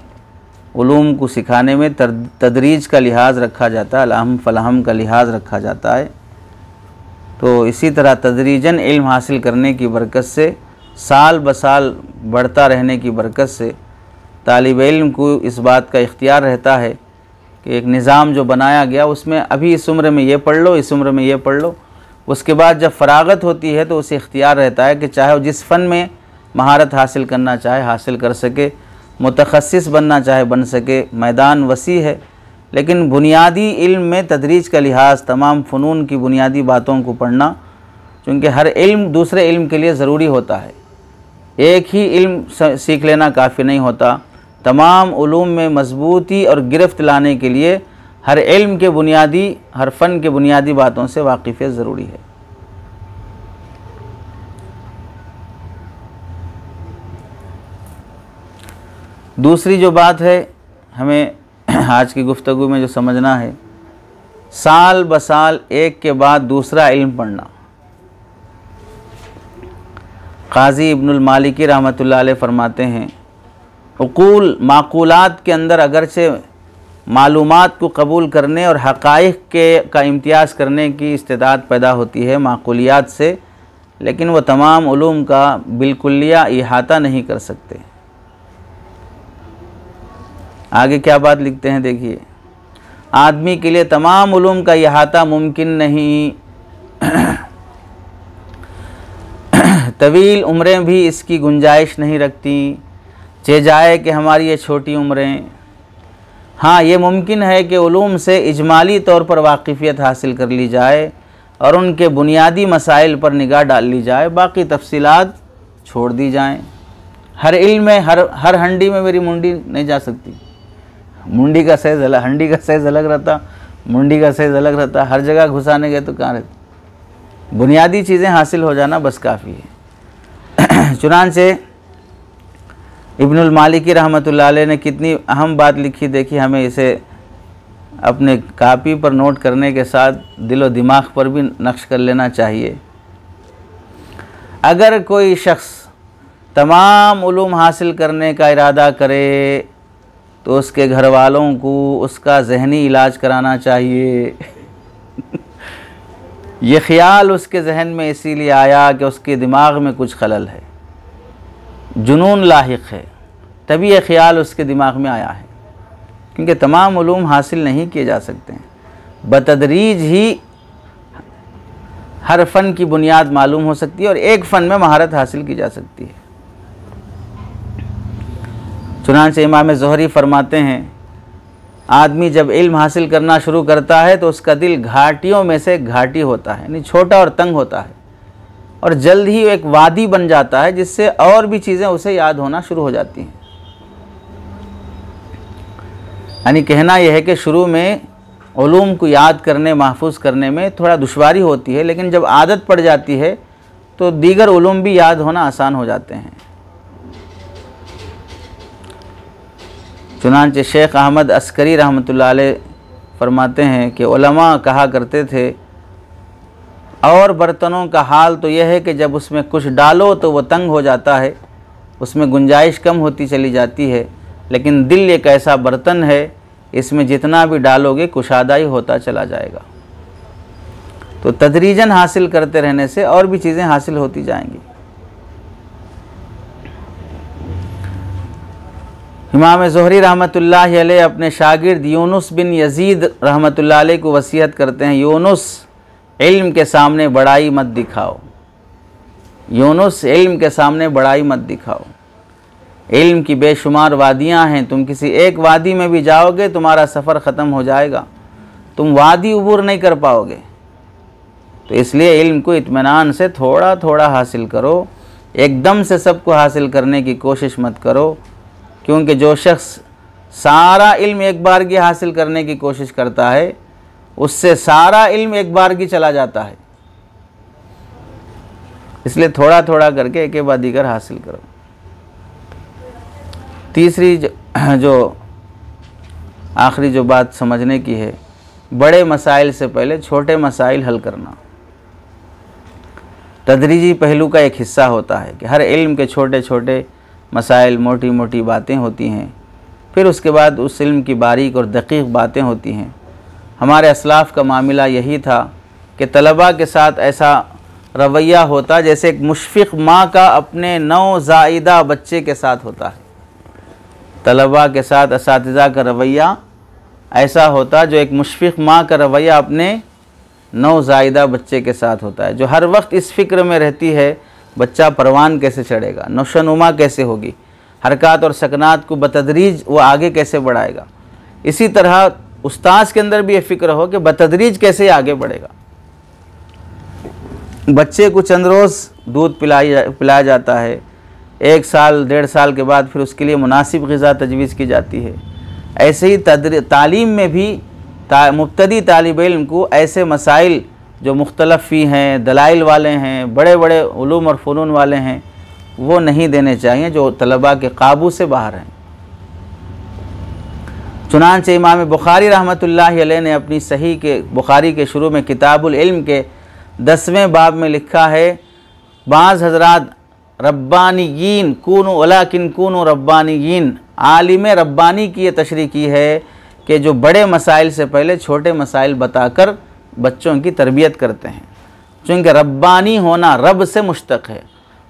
A: उलूम को सिखाने में तदरीज का लिहाज रखा जाता है, अहम फ़लहम का लिहाज रखा जाता है। तो इसी तरह तदरीजन इल्म हासिल करने की बरकत से, साल ब साल बढ़ता रहने की बरकत से तालिब इल्म को इस बात का इख्तियार रहता है कि एक निज़ाम जो बनाया गया उसमें अभी इस उम्र में ये पढ़ लो, इस उम्र में ये पढ़ लो। उसके बाद जब फ़रागत होती है तो उसे इख्तियार रहता है कि चाहे वो जिस फ़न में महारत हासिल करना चाहे हासिल कर सके, मुतखस्सिस बनना चाहे बन सके। मैदान वसी है, लेकिन बुनियादी इल्म में तदरीज का लिहाज, तमाम फ़नून की बुनियादी बातों को पढ़ना, चूँकि हर इल्म दूसरे इल्म के लिए ज़रूरी होता है। एक ही इल्म सीख लेना काफ़ी नहीं होता। तमाम उलूम में मजबूती और गिरफ्त लाने के लिए हर इल्म के बुनियादी, हर फ़न के बुनियादी बातों से वाक़िफ़ियत ज़रूरी है। दूसरी जो बात है हमें आज की गुफ्तगू में जो समझना है, साल ब साल एक के बाद दूसरा इल्म पढ़ना। क़ाज़ी इब्नुल मालिकी रहमतुल्लाह अलैह फरमाते हैं, उक़ूल माक़ूलात के अंदर अगरचे मालूमात को कबूल करने और हक़ाइक़ का इम्तियाज़ करने की इस्तिदात पैदा होती है माक़ूलियात से, लेकिन वह तमाम उलूम का बिल्कुलिया इहाता नहीं कर सकते। आगे क्या बात लिखते हैं देखिए, आदमी के लिए तमाम उलूम का इहाता मुमकिन नहीं। तवील उम्रें भी इसकी गुंजाइश नहीं रखती, चे जाए कि हमारी ये छोटी उम्रें। हाँ, ये मुमकिन है कि उलूम से इजमाली तौर पर वाक़िफ़ियत हासिल कर ली जाए और उनके बुनियादी मसाइल पर निगाह डाल ली जाए, बाकी तफसीलात छोड़ दी जाएं। हर इल्म में हर हंडी में मेरी मुंडी नहीं जा सकती। मुंडी का साइज़ अलग, हंडी का साइज़ अलग रहता, मुंडी का साइज़ अलग रहता। हर जगह घुसाने गए तो कहाँ रहता। बुनियादी चीज़ें हासिल हो जाना बस काफ़ी है। चुनांचे इब्नुल मालिकी रहमतुल्लाह अलैह ने कितनी अहम बात लिखी, देखिए हमें इसे अपने कापी पर नोट करने के साथ दिलो दिमाग पर भी नक्श कर लेना चाहिए। अगर कोई शख्स तमाम उलूम हासिल करने का इरादा करे तो उसके घर वालों को उसका ज़हनी इलाज कराना चाहिए। ये ख़्याल उसके जहन में इसीलिए आया कि उसके दिमाग में कुछ खलल है, जुनून लाहिक है, तभी ये ख़्याल उसके दिमाग में आया है। क्योंकि तमाम उलूम हासिल नहीं किए जा सकते हैं, बतदरीज ही हर फ़न की बुनियाद मालूम हो सकती है और एक फ़न में महारत हासिल की जा सकती है। चुनांचे इमाम ज़ोहरी फरमाते हैं, आदमी जब इल्म हासिल करना शुरू करता है तो उसका दिल घाटियों में से घाटी होता है, यानी छोटा और तंग होता है, और जल्द ही एक वादी बन जाता है जिससे और भी चीज़ें उसे याद होना शुरू हो जाती हैं। यानी कहना यह है कि शुरू में उलूम को याद करने, महफूज करने में थोड़ा दुश्वारी होती है, लेकिन जब आदत पड़ जाती है तो दीगर उलूम भी याद होना आसान हो जाते हैं। चुनांचे शेख अहमद अस्करी रहमतुल्लाह अलैह फरमाते हैं कि उलमा कहा करते थे, और बर्तनों का हाल तो यह है कि जब उसमें कुछ डालो तो वह तंग हो जाता है, उसमें गुंजाइश कम होती चली जाती है, लेकिन दिल एक ऐसा बर्तन है, इसमें जितना भी डालोगे कुशादा ही होता चला जाएगा। तो तदरीजन हासिल करते रहने से और भी चीज़ें हासिल होती जाएंगी। इमाम ज़ोहरी रहमतुल्लाह अलैह अपने शागिर्द यूनुस बिन यजीद रहमतुल्लाह अलैह को वसीयत करते हैं, यूनुस इल्म के सामने बड़ाई मत दिखाओ, यूनुस इल्म के सामने बड़ाई मत दिखाओ। इल्म की बेशुमार वादियाँ हैं, तुम किसी एक वादी में भी जाओगे तुम्हारा सफ़र ख़त्म हो जाएगा, तुम वादी उबूर नहीं कर पाओगे। तो इसलिए इल्म को इत्मीनान से थोड़ा थोड़ा हासिल करो, एकदम से सबको हासिल करने की कोशिश मत करो, क्योंकि जो शख्स सारा इल्म एक बार की हासिल करने की कोशिश करता है उससे सारा इल्म एक बार की चला जाता है। इसलिए थोड़ा थोड़ा करके एक बाद दीगर हासिल करो। तीसरी जो आखिरी जो बात समझने की है, बड़े मसाइल से पहले छोटे मसाइल हल करना तदरीजी पहलू का एक हिस्सा होता है कि हर इल्म के छोटे छोटे मसाइल, मोटी मोटी बातें होती हैं, फिर उसके बाद उस इल्म की बारीक और दकीक बातें होती हैं। हमारे असलाफ़ का मामला यही था कि तलबा के साथ ऐसा रवैया होता जैसे एक मुशफ़िक़ माँ का अपने नौज़ाइदा बच्चे के साथ होता है। तलबा के साथ असातिज़ा का रवैया ऐसा होता जो एक मुशफ़िक़ माँ का रवैया अपने नौज़ाइदा बच्चे के साथ होता है, जो हर वक्त इस फ़िक्र में रहती है बच्चा परवान कैसे चढ़ेगा, नशोनुमा कैसे होगी, हरकत और सकनात को बतदरीज वो आगे कैसे बढ़ाएगा। इसी तरह उस्ताद के अंदर भी ये फ़िक्र हो कि बतदरीज कैसे आगे बढ़ेगा। बच्चे को चंद रोज़ दूध पिलाया जाता है, 1 साल 1.5 साल के बाद फिर उसके लिए मुनासिब ग़िज़ा तजवीज़ की जाती है। ऐसे ही तालीम में भी मुब्तदी तालिब इल्म को ऐसे मसाइल जो मुख्तलफ़ी हैं, दलाइल वाले हैं, बड़े बड़े उलूम और फ़नून वाले हैं, वो नहीं देने चाहिए जो तलबा के काबू से बाहर हैं। चुनांचे इमाम बुखारी रहमतुल्लाह अलैह ने अपनी सही के बुखारी के शुरू में किताबुल इल्म के 10वें बाब में लिखा है, बाज़ हज़रात रब्बानीयीन कूनु वलाकिन कूनु रब्बानीयीन, आलिम रब्बानी की ये तशरीह की है कि जो बड़े मसाइल से पहले छोटे मसाइल बताकर बच्चों की तरबियत करते हैं। चूँकि रब्बानी होना रब से मुश्तक़ है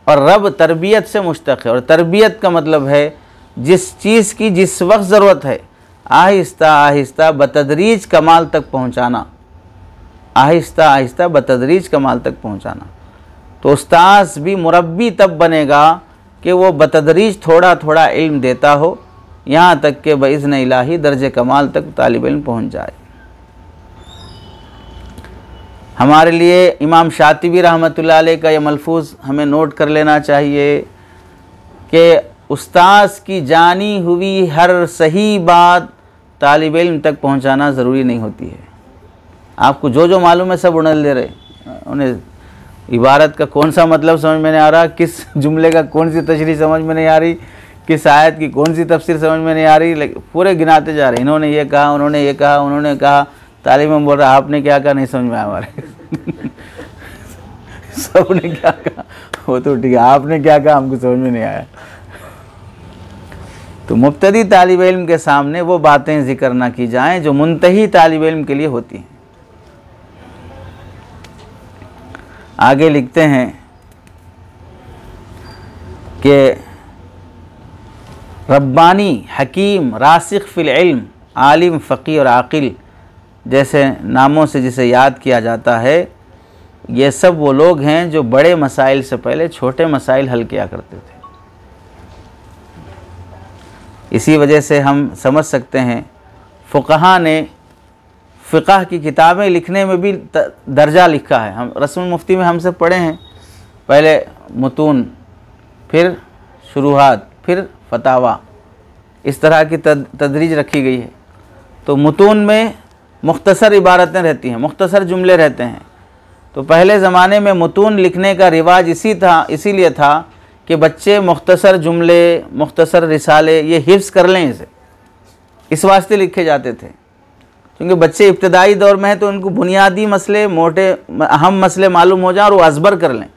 A: और रब तरबियत से मुश्तक़ है, और तरबियत का मतलब है जिस चीज़ की जिस वक्त ज़रूरत है आहिस्ता आहिस्ता बतदरीज कमाल तक पहुँचाना, आहिस्ता आहिस्ता बतदरीज कमाल तक पहुँचाना। तो उस्ताद भी मुरब्बी तब बनेगा कि वो बतदरीज थोड़ा थोड़ा इल्म देता हो, यहाँ तक कि बइज़्न इलाही दर्जे कमाल तक तालिब इल्म पहुँच जाए। हमारे लिए इमाम शातिबी रहमतुल्लाह अलैह का यह मलफूज़ हमें नोट कर लेना चाहिए कि उस्ताद की जानी हुई हर सही बात तालिब इल्म तक पहुँचाना ज़रूरी नहीं होती है। आपको जो जो मालूम है सब उड़ेल दे रहे, उन्हें इबारत का कौन सा मतलब समझ में नहीं आ रहा, किस जुमले का कौन सी तशरीह समझ में नहीं आ रही, किस आयत की कौन सी तफसीर समझ में नहीं आ रही, लेकिन पूरे गिनाते जा रहे, इन्होंने ये कहा, उन्होंने ये कहा, उन्होंने कहा। तालिब में बोल रहा आपने क्या कहा नहीं समझ में आया हमारे सबने क्या कहा वो तो ठीक है, आपने क्या कहा हमको समझ में नहीं आया। तो मुब्तदी तालिब इल्म के सामने वो बातें जिक्र ना की जाएं जो मुंतही तालिब इल्म के लिए होती हैं। आगे लिखते हैं कि रब्बानी, हकीम, रासिख फिल इल्म, आलिम, फ़क़ीह और आकिल जैसे नामों से जिसे याद किया जाता है, ये सब वो लोग हैं जो बड़े मसाइल से पहले छोटे मसाइल हल किया करते थे। इसी वजह से हम समझ सकते हैं फ़ुक़हा ने फ़िक़ह की किताबें लिखने में भी दर्जा लिखा है। हम रस्मुल मुफ्ती में हमसे पढ़े हैं, पहले मुतून, फिर शुरूहात, फिर फतावा, इस तरह की तदरीज रखी गई है। तो मुतून में मुख्तसर इबारतें रहती हैं, मुख्तसर जुमले रहते हैं। तो पहले ज़माने में मुतून लिखने का रिवाज इसीलिए था कि बच्चे मुख्तसर जुमले, मुख्तसर रिसाले ये हिफ्ज़ कर लें, इस वास्ते लिखे जाते थे। क्योंकि बच्चे इब्तदाई दौर में हैं तो उनको बुनियादी मसले, मोटे अहम मसले मालूम हो जाए और वो अज़बर कर लें।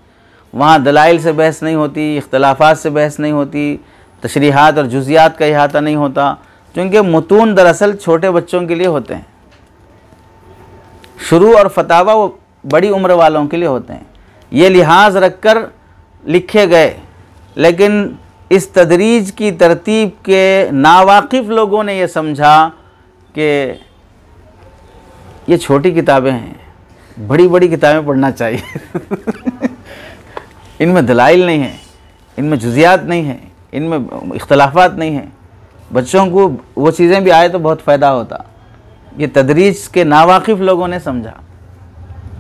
A: वहाँ दलाइल से बहस नहीं होती, इख्तलाफात से बहस नहीं होती, तशरीहात और जुज़ियात का इहाता नहीं होता, क्योंकि मुतून दरअसल छोटे बच्चों के लिए होते हैं। शुरू और फतावा वो बड़ी उम्र वालों के लिए होते हैं। ये लिहाज रख कर लिखे गए, लेकिन इस तदरीज की तरतीब के नावाकिफ़ लोगों ने यह समझा कि ये छोटी किताबें हैं, बड़ी बड़ी किताबें पढ़ना चाहिए इनमें दलाइल नहीं है, इनमें जुज़ियात नहीं है, इनमें इख्तलाफात नहीं है, बच्चों को वो चीज़ें भी आए तो बहुत फ़ायदा होता। ये तदरीज के नावाकिफ़ लोगों ने समझा,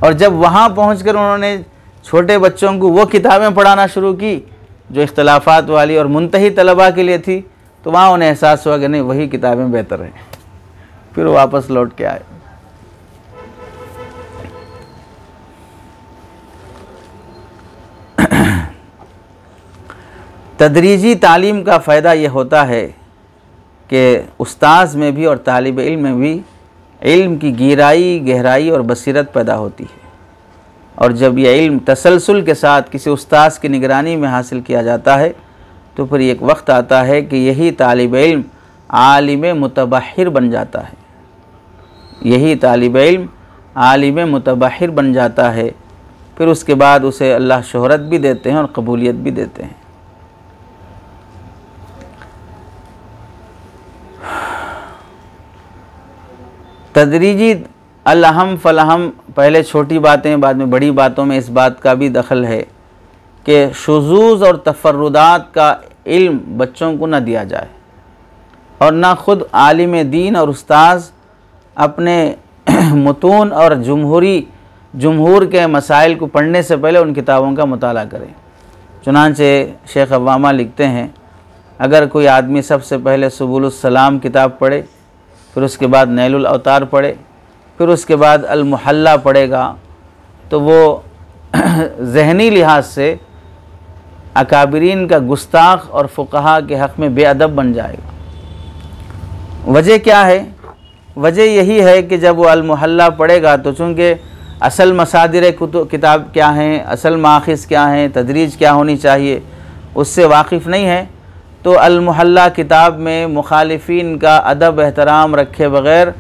A: और जब वहाँ पहुँचकर उन्होंने छोटे बच्चों को वो किताबें पढ़ाना शुरू की जो इख्तलाफात वाली और मुंतही तलबा के लिए थी, तो वहाँ उन्हें एहसास हुआ कि नहीं, वही किताबें बेहतर हैं। फिर वापस लौट के आए। तदरीजी तालीम का फ़ायदा ये होता है कि उस्ताद में भी और तालिब इल्म में भी इल्म की गहराई और बसीरत पैदा होती है। और जब यह इल्म तसलसल के साथ किसी उस्ताद की निगरानी में हासिल किया जाता है, तो फिर एक वक्त आता है कि यही तालिब इल्म आलिम मुतबहिर बन जाता है। यही तालिब इल्म आलिम मुतबहिर बन जाता है। फिर उसके बाद उसे अल्लाह शोहरत भी देते हैं और कबूलियत भी देते हैं। तदरीजी अल्हम फ़लहम, पहले छोटी बातें बाद में बड़ी बातों में इस बात का भी दखल है कि शुज़ूज़ और तफर्रुदात का इल्म बच्चों को न दिया जाए, और ना ख़ुद आलिम दीन और उस्ताद अपने मुतून और जमहूर के मसाइल को पढ़ने से पहले उन किताबों का मुताला करें। चुनांचे शेख अव्वामा लिखते हैं, अगर कोई आदमी सबसे पहले सुबुलुस सलाम किताब पढ़े, फिर उसके बाद नैलुल अवतार पढ़े, फिर उसके बाद अल मुहल्ला पढ़ेगा, तो वो ज़हनी लिहाज से अकाबिरीन का गुस्ताख और फ़ुक़हा के हक़ में बेअदब बन जाएगा। वजह क्या है? वजह यही है कि जब वो अल मुहल्ला पढ़ेगा तो चूँकि असल मसादिर किताब क्या हैं, असल माखिज़ क्या हैं, तदरीज क्या होनी चाहिए, उससे वाकिफ़ नहीं है, तो अल मुहल्ला किताब में मुखालिफिन का अदब एहतराम रखे बग़ैर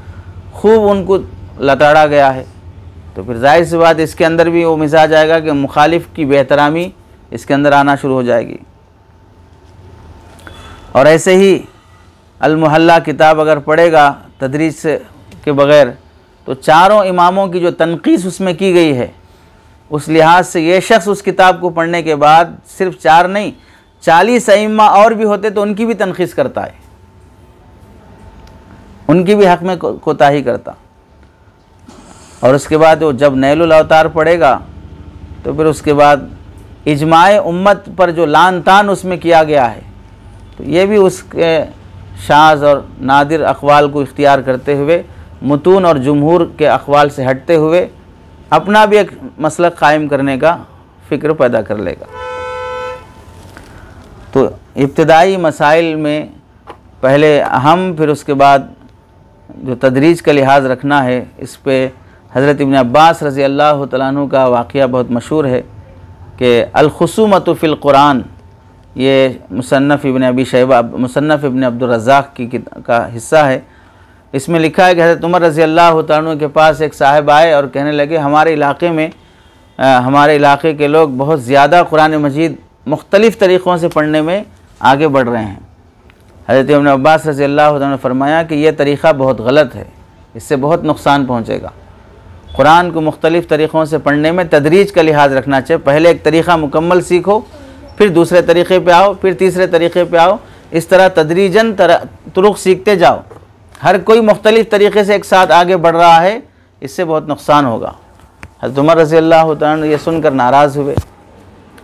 A: खूब उनको लताड़ा गया है। तो फिर जाहिर सी बात इसके अंदर भी वो मिजाज आएगा कि मुखालिफ की बेहतरामी इसके अंदर आना शुरू हो जाएगी। और ऐसे ही अल मुहल्ला किताब अगर पढ़ेगा तदरीज से के बग़ैर, तो चारों इमामों की जो तनक़ीस उसमें की गई है, उस लिहाज से ये शख्स उस किताब को पढ़ने के बाद सिर्फ 4 नहीं 40 अइम्मा और भी होते तो उनकी भी तनख़ीस करता है, उनकी भी हक़ में कोताही करता। और उसके बाद वो जब नैलुल अवतार पढ़ेगा तो फिर उसके बाद इजमाए उम्मत पर जो लान तान उसमें किया गया है, तो ये भी उसके शाज़ और नादिर अक़वाल को इख्तियार करते हुए, मुतून और जमहूर के अक़वाल से हटते हुए अपना भी एक मसलक कायम करने का फ़िक्र पैदा कर लेगा। तो इब्तिदाई मसाइल में पहले अहम, फिर उसके बाद जो तदरीज का लिहाज रखना है, इस पे हज़रत इब्न अब्बास रज़ी अल्लाह तआला अन्हु का वाक़या बहुत मशहूर है कि अल-खुसूमतु फ़िल कुरान, ये मुसन्नफ़ इब्न अबी शैबा, मुसन्नफ़ इब्न अब्दुर रज़्ज़ाक़ का हिस्सा है। इसमें लिखा है कि हज़रत उमर रज़ी अल्लाह तआला अन्हु के पास एक साहिब आए और कहने लगे, हमारे इलाक़े में हमारे इलाक़े के लोग बहुत ज़्यादा कुरान मजीद मुख्तलिफ़ तरीक़ों से पढ़ने में आगे बढ़ रहे हैं। हज़रत इब्न अब्बास रज़ी अल्लाह तआला ने फरमाया कि यह तरीक़ा बहुत गलत है, इससे बहुत नुकसान पहुँचेगा। कुरान को मुख्तलिफ़ तरीक़ों से पढ़ने में तदरीज का लिहाज रखना चाहिए। पहले एक तरीक़ा मुकम्मल सीखो, फिर दूसरे तरीक़े पे आओ, फिर तीसरे तरीक़े पे आओ, इस तरह तदरीजन तुरुक़ सीखते जाओ। हर कोई मुख्तलिफ़ तरीक़े से एक साथ आगे बढ़ रहा है, इससे बहुत नुकसान होगा। हज़रत उमर रज़ी अल्लाह तआला ये सुनकर नाराज़ हुए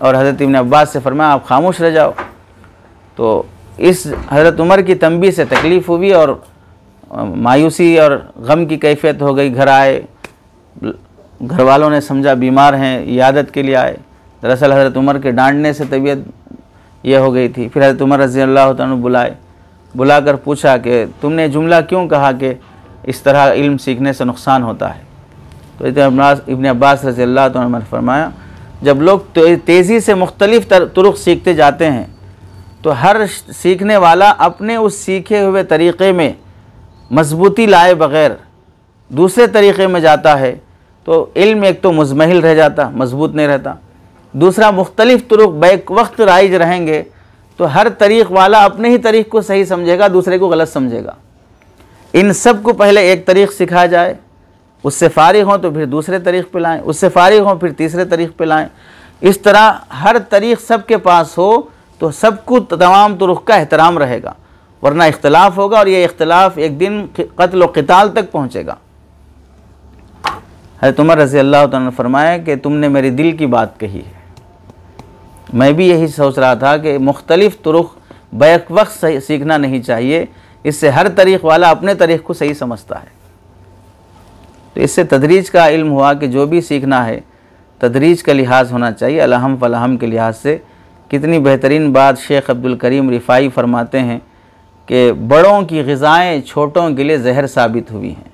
A: और हज़रत इब्न अब्बास से फरमाया, आप खामोश रह जाओ। तो इस हज़रत उमर की तंबीह से तकलीफ़ हुई और मायूसी और गम की कैफियत हो गई। घर आए, घर वालों ने समझा बीमार हैं, इयादत के लिए आए। दरअसल हज़रत उमर के डांटने से तबीयत यह हो गई थी। फिर हज़रत उमर रज़ी अल्लाह तआला बुलाए, बुलाकर पूछा कि तुमने जुमला क्यों कहा कि इस तरह इल्म सीखने से नुकसान होता है। तो इब्न अब्बास रज़ी अल्लाह तआला ने फरमाया, जब लोग तेज़ी से मुख्तलिफ़ तुरुक़ सीखते जाते हैं तो हर सीखने वाला अपने उस सीखे हुए तरीक़े में मजबूती लाए बग़ैर दूसरे तरीक़े में जाता है, तो इल्म एक तो मुज़महिल रह जाता, मजबूत नहीं रहता। दूसरा, मुख्तलिफ़ तुरुक़ बैक वक्त राइज रहेंगे तो हर तरीक़ वाला अपने ही तरीक़ को सही समझेगा, दूसरे को गलत समझेगा। इन सब को पहले एक तरीक़ सिखाया जाए, उससे फ़ारिग़ हों तो फिर दूसरे तरीक़ पे लाएँ, उससे फ़ारिग़ हों फिर तीसरे तरीक़ पे लाएँ। इस तरह हर तरीक़ सब के पास हो तो सबको तमाम तुरुक़ का एहतराम रहेगा, वरना इख्तलाफ होगा और ये इख्तलाफ एक दिन क़त्ल व क़िताल तक पहुँचेगा। हज़रत उमर रज़ी अल्लाह तआला ने फरमाया कि तुमने मेरे दिल की बात कही है। मैं भी यही सोच रहा था कि मुख्तलिफ़ तुरुक़ बैक वक्त सीखना नहीं चाहिए, इससे हर तरीक़ वाला अपने तरीक़ को सही समझता है। तो इससे तदरीज का इल्म हुआ कि जो भी सीखना है तदरीज का लिहाज होना चाहिए, अलहम फ़लहम के लिहाज से। कितनी बेहतरीन बात शेख अब्दुल करीम रिफ़ाई फरमाते हैं कि बड़ों की ग़िज़ाएँ छोटों के लिए ज़हर साबित हुई हैं।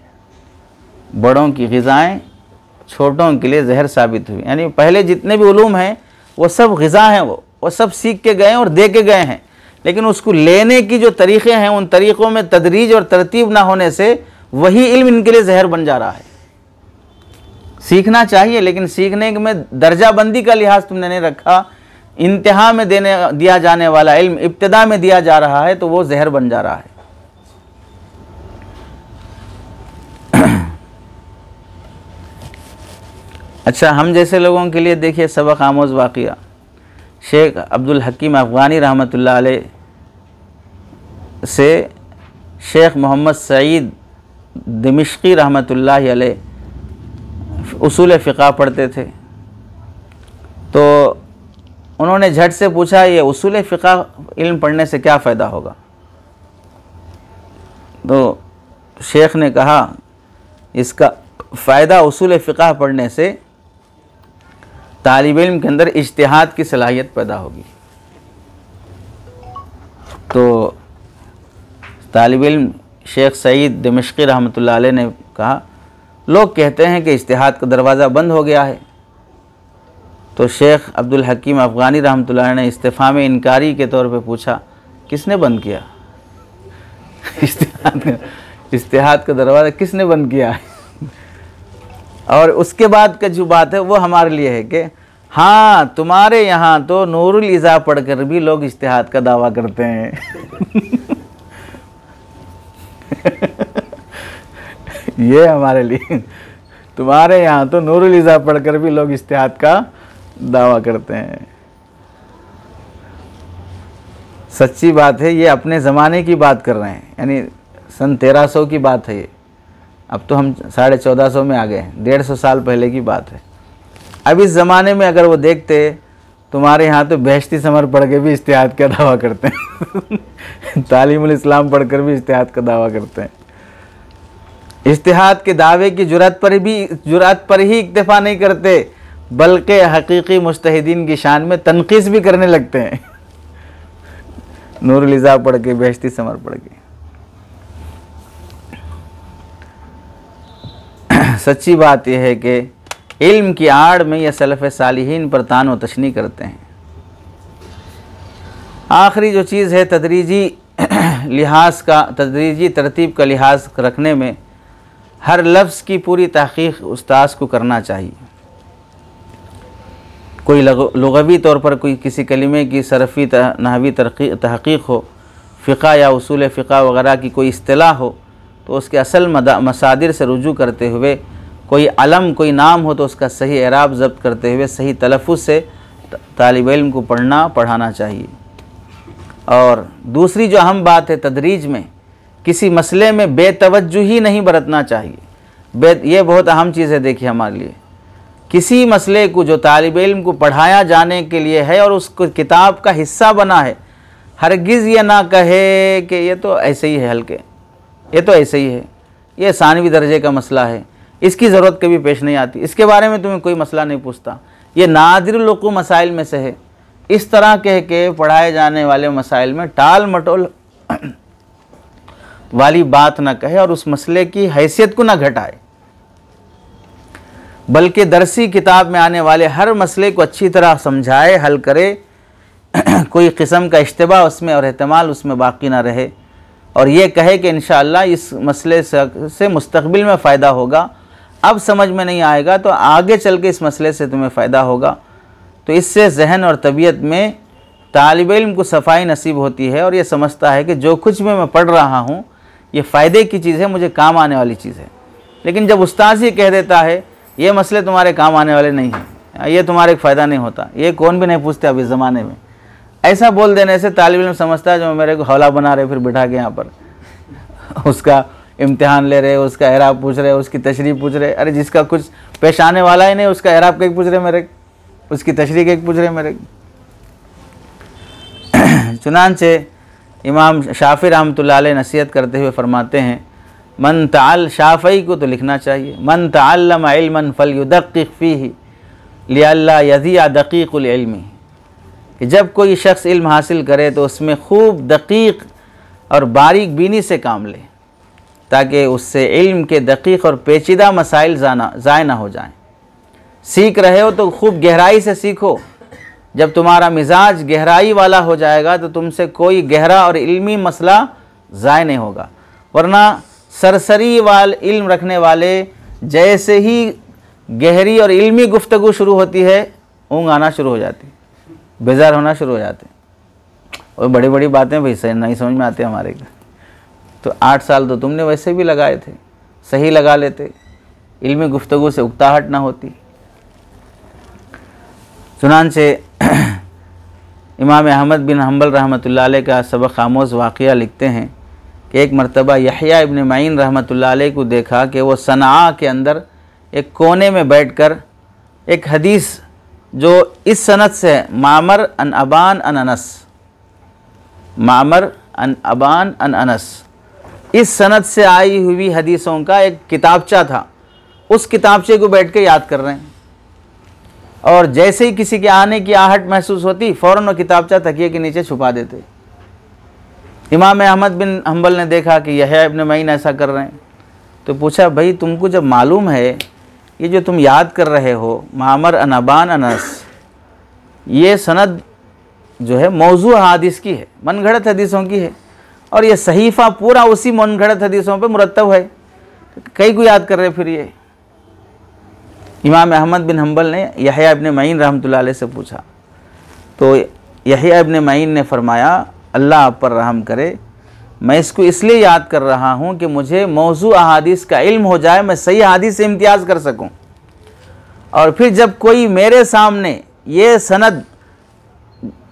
A: बड़ों की ग़िज़ाएँ छोटों के लिए ज़हर साबित हुई, यानी पहले जितने भी उलूम हैं वो सब ग़िज़ा हैं, वो सब सीख के गए और दे के गए हैं, लेकिन उसको लेने की जो तरीक़े हैं उन तरीक़ों में तदरीज और तरतीब ना होने से वही इल्म इनके लिए ज़हर बन जा रहा है। सीखना चाहिए, लेकिन सीखने में दर्जा बंदी का लिहाज तुमने नहीं रखा। इंतहा में दिया जाने वाला इल्म इब्तिदा में दिया जा रहा है तो वो जहर बन जा रहा है। अच्छा, हम जैसे लोगों के लिए देखिए सबक आमोज़ वाक़िया, शेख अब्दुल हकीम अफ़गानी रहमतुल्लाह अलैह से शेख मोहम्मद सईद दिमिश्की रहमतुल्लाह अलैह उसूल फ़िक़ह पढ़ते थे। तो उन्होंने झट से पूछा, ये उसूल फ़िक़ह इल्म पढ़ने से क्या फ़ायदा होगा? तो शेख ने कहा, इसका फ़ायदा उसूल फ़िक़ह पढ़ने से तालिब इल्म के अंदर इज्तिहाद की सलाहियत पैदा होगी। तो तालिब इल्म शेख सईद दिमिश्की रहमतुल्लाह अलैह ने कहा, लोग कहते हैं कि इज्तिहाद का दरवाज़ा बंद हो गया है। तो शेख अब्दुल हकीम अफ़गानी रहमतुल्लाह अलैह ने इस्तिफ़ाम इनकारी के तौर पे पूछा, किसने बंद किया? इज्तिहाद का दरवाज़ा किसने बंद किया है? और उसके बाद का जो बात है वो हमारे लिए है कि हाँ, तुम्हारे यहाँ तो नूरुल इज़ा पढ़कर भी लोग इज्तिहाद का दावा करते हैं। ये हमारे लिए, तुम्हारे यहाँ तो नूरुल इज़ा पढ़कर भी लोग इज्तिहाद का दावा करते हैं। सच्ची बात है, ये अपने ज़माने की बात कर रहे हैं, यानी सन 1300 की बात है ये। अब तो हम 1450 में आ गए हैं, 150 साल पहले की बात है। अब इस ज़माने में अगर वो देखते, तुम्हारे यहाँ तो बेहश्ती समर पढ़ के भी इज्तिहाद का दावा करते हैं। तालीमुल इस्लाम पढ़कर भी इज्तिहाद का दावा करते हैं। इज्तिहाद के दावे की जुरत पर ही इक्तफा नहीं करते, बल्कि हकीकी मुज्तहिदीन की शान में तनकीस भी करने लगते हैं। नूरुल इज़ा पढ़ के, बेहश्ती समर पढ़ के। सच्ची बात यह है कि इल्म की आड़ में यह सलफ़ सालिहीन पर तान व तशनी करते हैं। आखिरी जो चीज़ है, तदरीजी लिहाज का, तदरीजी तरतीब का लिहाज रखने में हर लफ्ज़ की पूरी तहक़ीक़ उस्ताद को करना चाहिए। कोई लुग़वी तौर पर कोई किसी कलिमे की सरफ़ी नहवी तहक़ीक़ हो, फ़िक़ा या उसूल फ़िक़ा वग़ैरह की कोई इस्तिलाह हो, तो उसके असल मसादिर से रुजू करते हुए, कोई अलम कोई नाम हो तो उसका सही एराब ज़ब्त करते हुए सही तलफ़्फ़ुज़ से तालिब इल्म को पढ़ाना चाहिए। और दूसरी जो अहम बात है, तदरीज में किसी मसले में बेतवज्जुही नहीं बरतना चाहिए। ये बहुत अहम चीज़ है। देखिए, हमारे लिए किसी मसले को जो तालिब इल्म को पढ़ाया जाने के लिए है और उसको किताब का हिस्सा बना है, हरगिज़ ये ना कहे कि ये तो ऐसे ही है, हल्के, ये तो ऐसे ही है, ये सानवी दर्जे का मसला है, इसकी ज़रूरत कभी पेश नहीं आती, इसके बारे में तुम्हें कोई मसला नहीं पूछता, ये नादिरुल वक़ू मसाइल में से है। इस तरह कह के पढ़ाए जाने वाले मसाइल में टाल मटोल वाली बात ना कहे और उस मसले की हैसियत को ना घटाए, बल्कि दरसी किताब में आने वाले हर मसले को अच्छी तरह समझाए, हल करे, कोई किस्म का इश्तिबा उसमें और एहतमाल उसमें बाकी ना रहे, और ये कहे कि इंशाअल्लाह इस मसले से मुस्तक़बिल में फ़ायदा होगा, अब समझ में नहीं आएगा तो आगे चल के इस मसले से तुम्हें फ़ायदा होगा। तो इससे जहन और तबीयत में तालिब इल्म को सफाई नसीब होती है और ये समझता है कि जो कुछ भी मैं पढ़ रहा हूँ ये फ़ायदे की चीज़ है, मुझे काम आने वाली चीज़ है। लेकिन जब उस्ताद ही कह देता है ये मसले तुम्हारे काम आने वाले नहीं हैं, ये तुम्हारे फ़ायदा नहीं होता, ये कौन भी नहीं पूछते अभी ज़माने में, ऐसा बोल देने से तालिब इल्म समझता है जो मेरे को हौला बना रहे, फिर बिठा के यहाँ पर उसका इम्तिहान ले रहे, उसका एराब पूछ रहे, उसकी तशरीह पूछ रहे। अरे जिसका कुछ पेश आने वाला ही नहीं उसका एराब कहीं पूछ रहे मेरे, उसकी तशरीह कहीं पूछ रहे मेरे। चुनांचे इमाम शाफ़ी रहमतुल्लाह अलैह नसीहत करते हुए फरमाते हैं, मन ताल, शाफ़ी को तो लिखना चाहिए, मन तअल्लम इल्मन फलयुदक़्क़िक़ फ़ीही लिअल्ला यज़िअ दक़ीक़ुल इल्मी, कि जब कोई शख्स इल्म हासिल करे तो उसमें खूब दक़ीक़ और बारीक बीनी से काम ले, ताकि उससे इल्म के दक़ीक़ और पेचीदा मसाइल ज़ाय ना हो जाएं। सीख रहे हो तो खूब गहराई से सीखो, जब तुम्हारा मिजाज गहराई वाला हो जाएगा तो तुमसे कोई गहरा और इल्मी मसला ज़ाय नहीं होगा। वरना सरसरी वाल इल्म रखने वाले जैसे ही गहरी और इल्मी गुफ्तगू शुरू होती है ऊँग आना शुरू हो जाती, बेजार होना शुरू हो जाते, और बड़ी बड़ी बातें भाई सही नहीं समझ में आते हमारे को। तो 8 साल तो तुमने वैसे भी लगाए थे, सही लगा लेते, इल्मी गुफ्तगू से उकताहट ना होती। चुनांचे इमाम अहमद बिन हम्बल रहमतुल्लाह अलैह का सबक आमोज़ वाक़या लिखते हैं कि एक मरतबा यहया इब्न मईन रहमतुल्लाह अलैह को देखा कि वो सनआ के अंदर एक कोने में बैठकर एक हदीस जो इस सनद से मामर अन अबान अन अनस, मामर अन अबान अन अनस, इस सनद से आई हुई हदीसों का एक किताबचा था, उस किताबचे को बैठ के याद कर रहे हैं। और जैसे ही किसी के आने की आहट महसूस होती फ़ौरन वो किताबचा तकिए के नीचे छुपा देते। इमाम अहमद बिन हम्बल ने देखा कि यहया इब्न मईन ऐसा कर रहे हैं, तो पूछा भाई तुमको जब मालूम है ये जो तुम याद कर रहे हो मामर अन अबान अनस, ये सनद जो है मौजू हदीस की है, मनगढ़ंत हदीसों की है, और ये सहीफ़ा पूरा उसी मनगढ़ंत हदीसों पे मुरत्तब है, कई को याद कर रहे फिर ये। इमाम अहमद बिन हम्बल ने यहया इब्न मईन रहमतुल्लाह अलैह से पूछा, तो यहया इब्न मईन ने फरमाया अल्लाह आप पर रहम करे, मैं इसको इसलिए याद कर रहा हूँ कि मुझे मौजू अहादीस का इल्म हो जाए, मैं सही हदीस से इम्तियाज़ कर सकूँ, और फिर जब कोई मेरे सामने ये सनद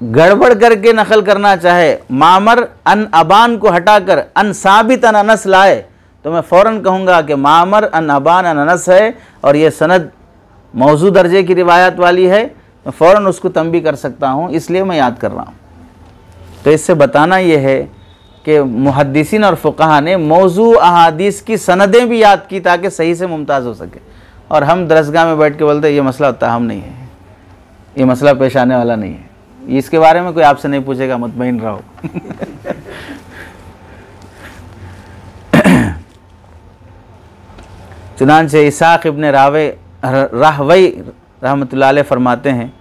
A: गड़बड़ करके नकल करना चाहे, मामर अन अबान को हटाकर अन साबित अन अनस लाए, तो मैं फ़ौरन कहूँगा कि मामर अन अबान अन अनस है और ये सनद मौजू दर्जे की रिवायत वाली है, मैं फ़ौरन उसको तंबी कर सकता हूँ, इसलिए मैं याद कर रहा हूँ। तो इससे बताना ये है कि मुहद्दिसीन और फ़ुक़हा ने मौजू अहादीस की सनदें भी याद की ताकि सही से मुमताज़ हो सके, और हम दरसगाह में बैठ के बोलते ये मसला उतना अहम नहीं है, ये मसला पेश आने वाला नहीं है, इसके बारे में कोई आपसे नहीं पूछेगा, मुतमईन रहो। चुनांचे इसाक इब्न राहवई रहमतुल्लाह अलैह फरमाते हैं,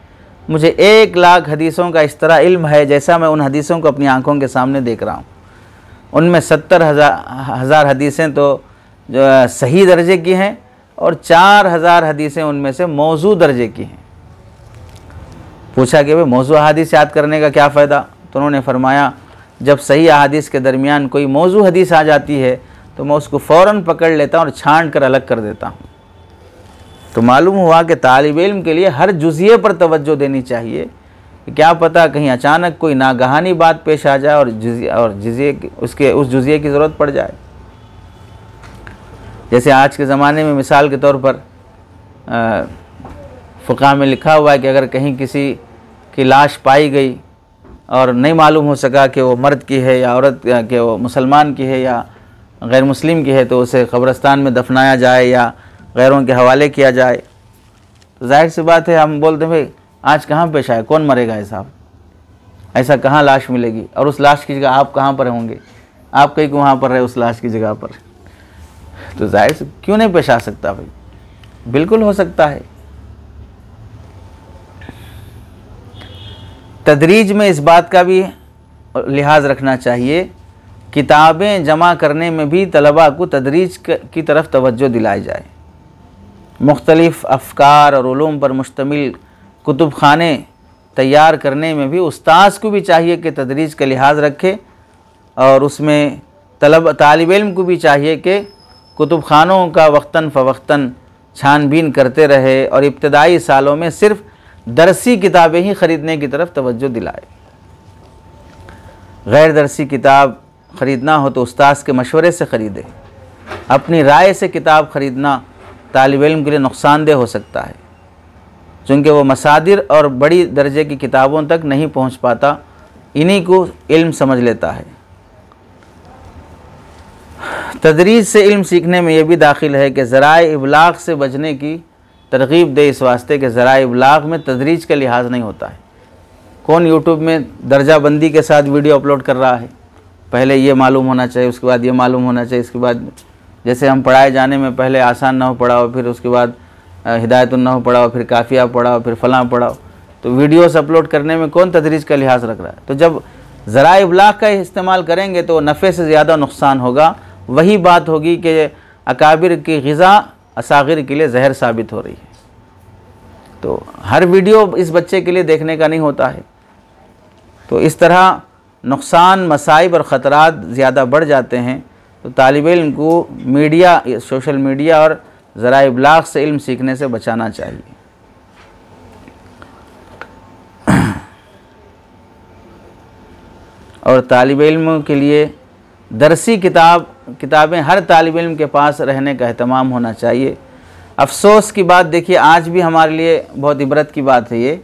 A: मुझे 1,00,000 हदीसों का इस तरह इल्म है जैसा मैं उन हदीसों को अपनी आंखों के सामने देख रहा हूँ। उनमें 70,000 हदीसें तो जो सही दर्जे की हैं और 4,000 हदीसें उनमें से मौजू दर्जे की हैं। पूछा कि भाई मौजू हदीस याद करने का क्या फ़ायदा? तो उन्होंने फरमाया, जब सही अहादीस के दरमियान कोई मौजू हदीस आ जाती है तो मैं उसको फ़ौरन पकड़ लेता हूँ और छांट कर अलग कर देता हूँ। तो मालूम हुआ कि तालिब इल्म के लिए हर जुज़िये पर तवज्जो देनी चाहिए कि क्या पता कहीं अचानक कोई नागहानी बात पेश आ जाए और जुज़िये उसके उस जुज़िये की ज़रूरत पड़ जाए। जैसे आज के ज़माने में मिसाल के तौर पर फ़ुक़हा में लिखा हुआ है कि अगर कहीं किसी की लाश पाई गई और नहीं मालूम हो सका कि वो मर्द की है या औरत कि वो मुसलमान की है या गैर मुस्लिम की है, तो उसे कब्रिस्तान में दफनाया जाए या गैरों के हवाले किया जाए। तो जाहिर सी बात है, हम बोलते हैं भाई आज कहाँ पेश आए, कौन मरेगा ऐसा, ऐसा कहाँ लाश मिलेगी, और उस लाश की जगह आप कहाँ पर होंगे, आप कहीं को वहाँ पर रहे उस लाश की जगह पर। तो जाहिर से क्यों नहीं पेश आ सकता भाई, बिल्कुल हो सकता है। तदरीज में इस बात का भी लिहाज रखना चाहिए, किताबें जमा करने में भी तलबा को तदरीज की तरफ तवज्जो दिलाई जाए। मुख्तलिफ़ अफ़कार और उलूम पर मुश्तमिल कुतुब खाने तैयार करने में भी उस्ताद को भी चाहिए कि तदरीज का लिहाज रखे, और उसमें तालिब इल्म को भी चाहिए कि कुतुब खानों का वक्तन फ़वक्तन छानबीन करते रहे और इब्तदाई सालों में सिर्फ़ दरसी किताबें ही ख़रीदने की तरफ तवज्जो दिलाए। गैर दरसी किताब ख़रीदना हो तो उस्ताद के मशवरे से ख़रीदे। अपनी राय से किताब ख़रीदना तालिब इल्म के लिए नुकसानदेह हो सकता है, चूँकि वो मसादिर और बड़ी दर्जे की किताबों तक नहीं पहुँच पाता, इन्हीं को इल्म समझ लेता है। तदरीज से इल्म सीखने में यह भी दाखिल है कि ज़राए इबलाग से बचने की तरगीब दे, इस वास्ते के ज़राए इबलाग में तदरीज का लिहाज नहीं होता है। कौन यूट्यूब में दर्जा बंदी के साथ वीडियो अपलोड कर रहा है, पहले ये मालूम होना चाहिए, उसके बाद ये मालूम होना चाहिए, इसके बाद जैसे हम पढ़ाए जाने में पहले आसान नहव पढ़ाओ, फिर उसके बाद हिदायतुन नहव पढ़ाओ, फिर काफ़िया पढ़ाओ, फिर फ़लाँ पढ़ाओ। तो वीडियोस अपलोड करने में कौन तदरीज का लिहाज रख रहा है? तो जब ज़राए इबलाग का इस्तेमाल करेंगे तो नफ़े से ज़्यादा नुकसान होगा। वही बात होगी कि अकाबिर की ग़िज़ा असागिर के लिए जहर साबित हो रही है। तो हर वीडियो इस बच्चे के लिए देखने का नहीं होता है। तो इस तरह नुकसान, मसाइब और ख़तरात ज़्यादा बढ़ जाते हैं। तो तालिब इल्म को मीडिया, सोशल मीडिया और ज़राए इबलाग से इल्म सीखने से बचाना चाहिए। और तालिब इल्म के लिए दरसी किताबें हर तालिब इल्म के पास रहने का एहतमाम होना चाहिए। अफसोस की बात देखिए, आज भी हमारे लिए बहुत इबरत की बात है ये,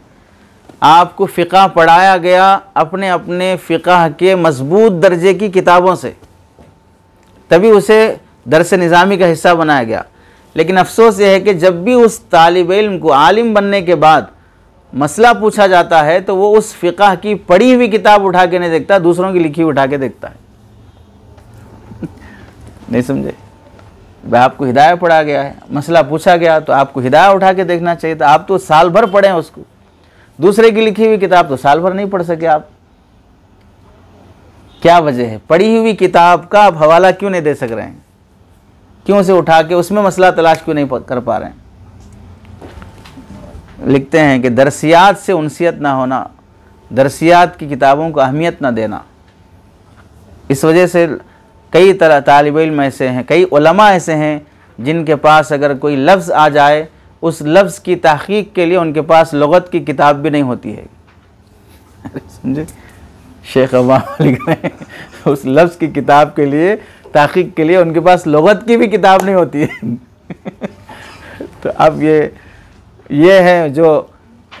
A: आपको फ़िक़ह पढ़ाया गया अपने अपने फ़िक़ह के मज़बूत दर्जे की किताबों से, तभी उसे दरस निज़ामी का हिस्सा बनाया गया। लेकिन अफसोस यह है कि जब भी उस तालिब इल्म को आलिम बनने के बाद मसला पूछा जाता है तो वो उस फ़िक़ह की पढ़ी हुई किताब उठा के नहीं देखता, दूसरों की लिखी उठा के देखता है। नहीं समझे? भाई आपको हिदायत पढ़ा गया है, मसला पूछा गया तो आपको हिदायत उठा के देखना चाहिए था। आप तो साल भर पढ़े हैं उसको, दूसरे की लिखी हुई किताब तो साल भर नहीं पढ़ सके आप। क्या वजह है? पढ़ी हुई किताब का आप हवाला क्यों नहीं दे सक रहे हैं? क्यों उसे उठा के उसमें मसला तलाश क्यों नहीं कर पा रहे हैं? लिखते हैं कि दरसियात से उनसियत ना होना, दरसियात की किताबों को अहमियत ना देना, इस वजह से कई तरह तालिब इल्म ऐसे हैं, कई उलमा ऐसे हैं जिनके पास अगर कोई लफ्ज़ आ जाए, उस लफ्ज़ की तहक़ीक़ के लिए उनके पास लुग़त की किताब भी नहीं होती है। समझे? शेख अब्बास लिख रहे हैं उस लफ्ज़ की किताब के लिए, तहक़ीक़ के लिए उनके पास लुग़त की भी किताब नहीं होती है। तो अब ये है जो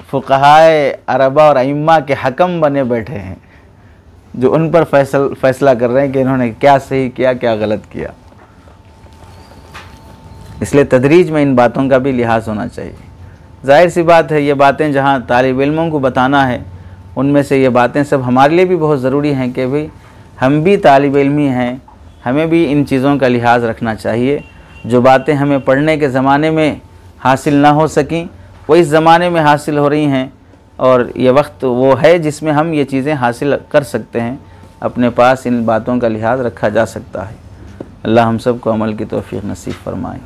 A: फ़ुक़हाए अरबा और अइम्मा के हकम बने बैठे हैं, जो उन पर फैसला कर रहे हैं कि इन्होंने क्या सही किया, क्या गलत किया। इसलिए तदरीज में इन बातों का भी लिहाज होना चाहिए। जाहिर सी बात है, ये बातें जहाँ तालिब इल्मों को बताना है उनमें से ये बातें सब हमारे लिए भी बहुत ज़रूरी हैं कि भाई हम भी तालिब इल्म ही हैं, हमें भी इन चीज़ों का लिहाज रखना चाहिए। जो बातें हमें पढ़ने के ज़माने में हासिल ना हो सकें वो इस ज़माने में हासिल हो रही हैं, और ये वक्त वो है जिसमें हम ये चीज़ें हासिल कर सकते हैं, अपने पास इन बातों का लिहाज रखा जा सकता है। अल्लाह हम सब को अमल की तौफीक नसीब फरमाए।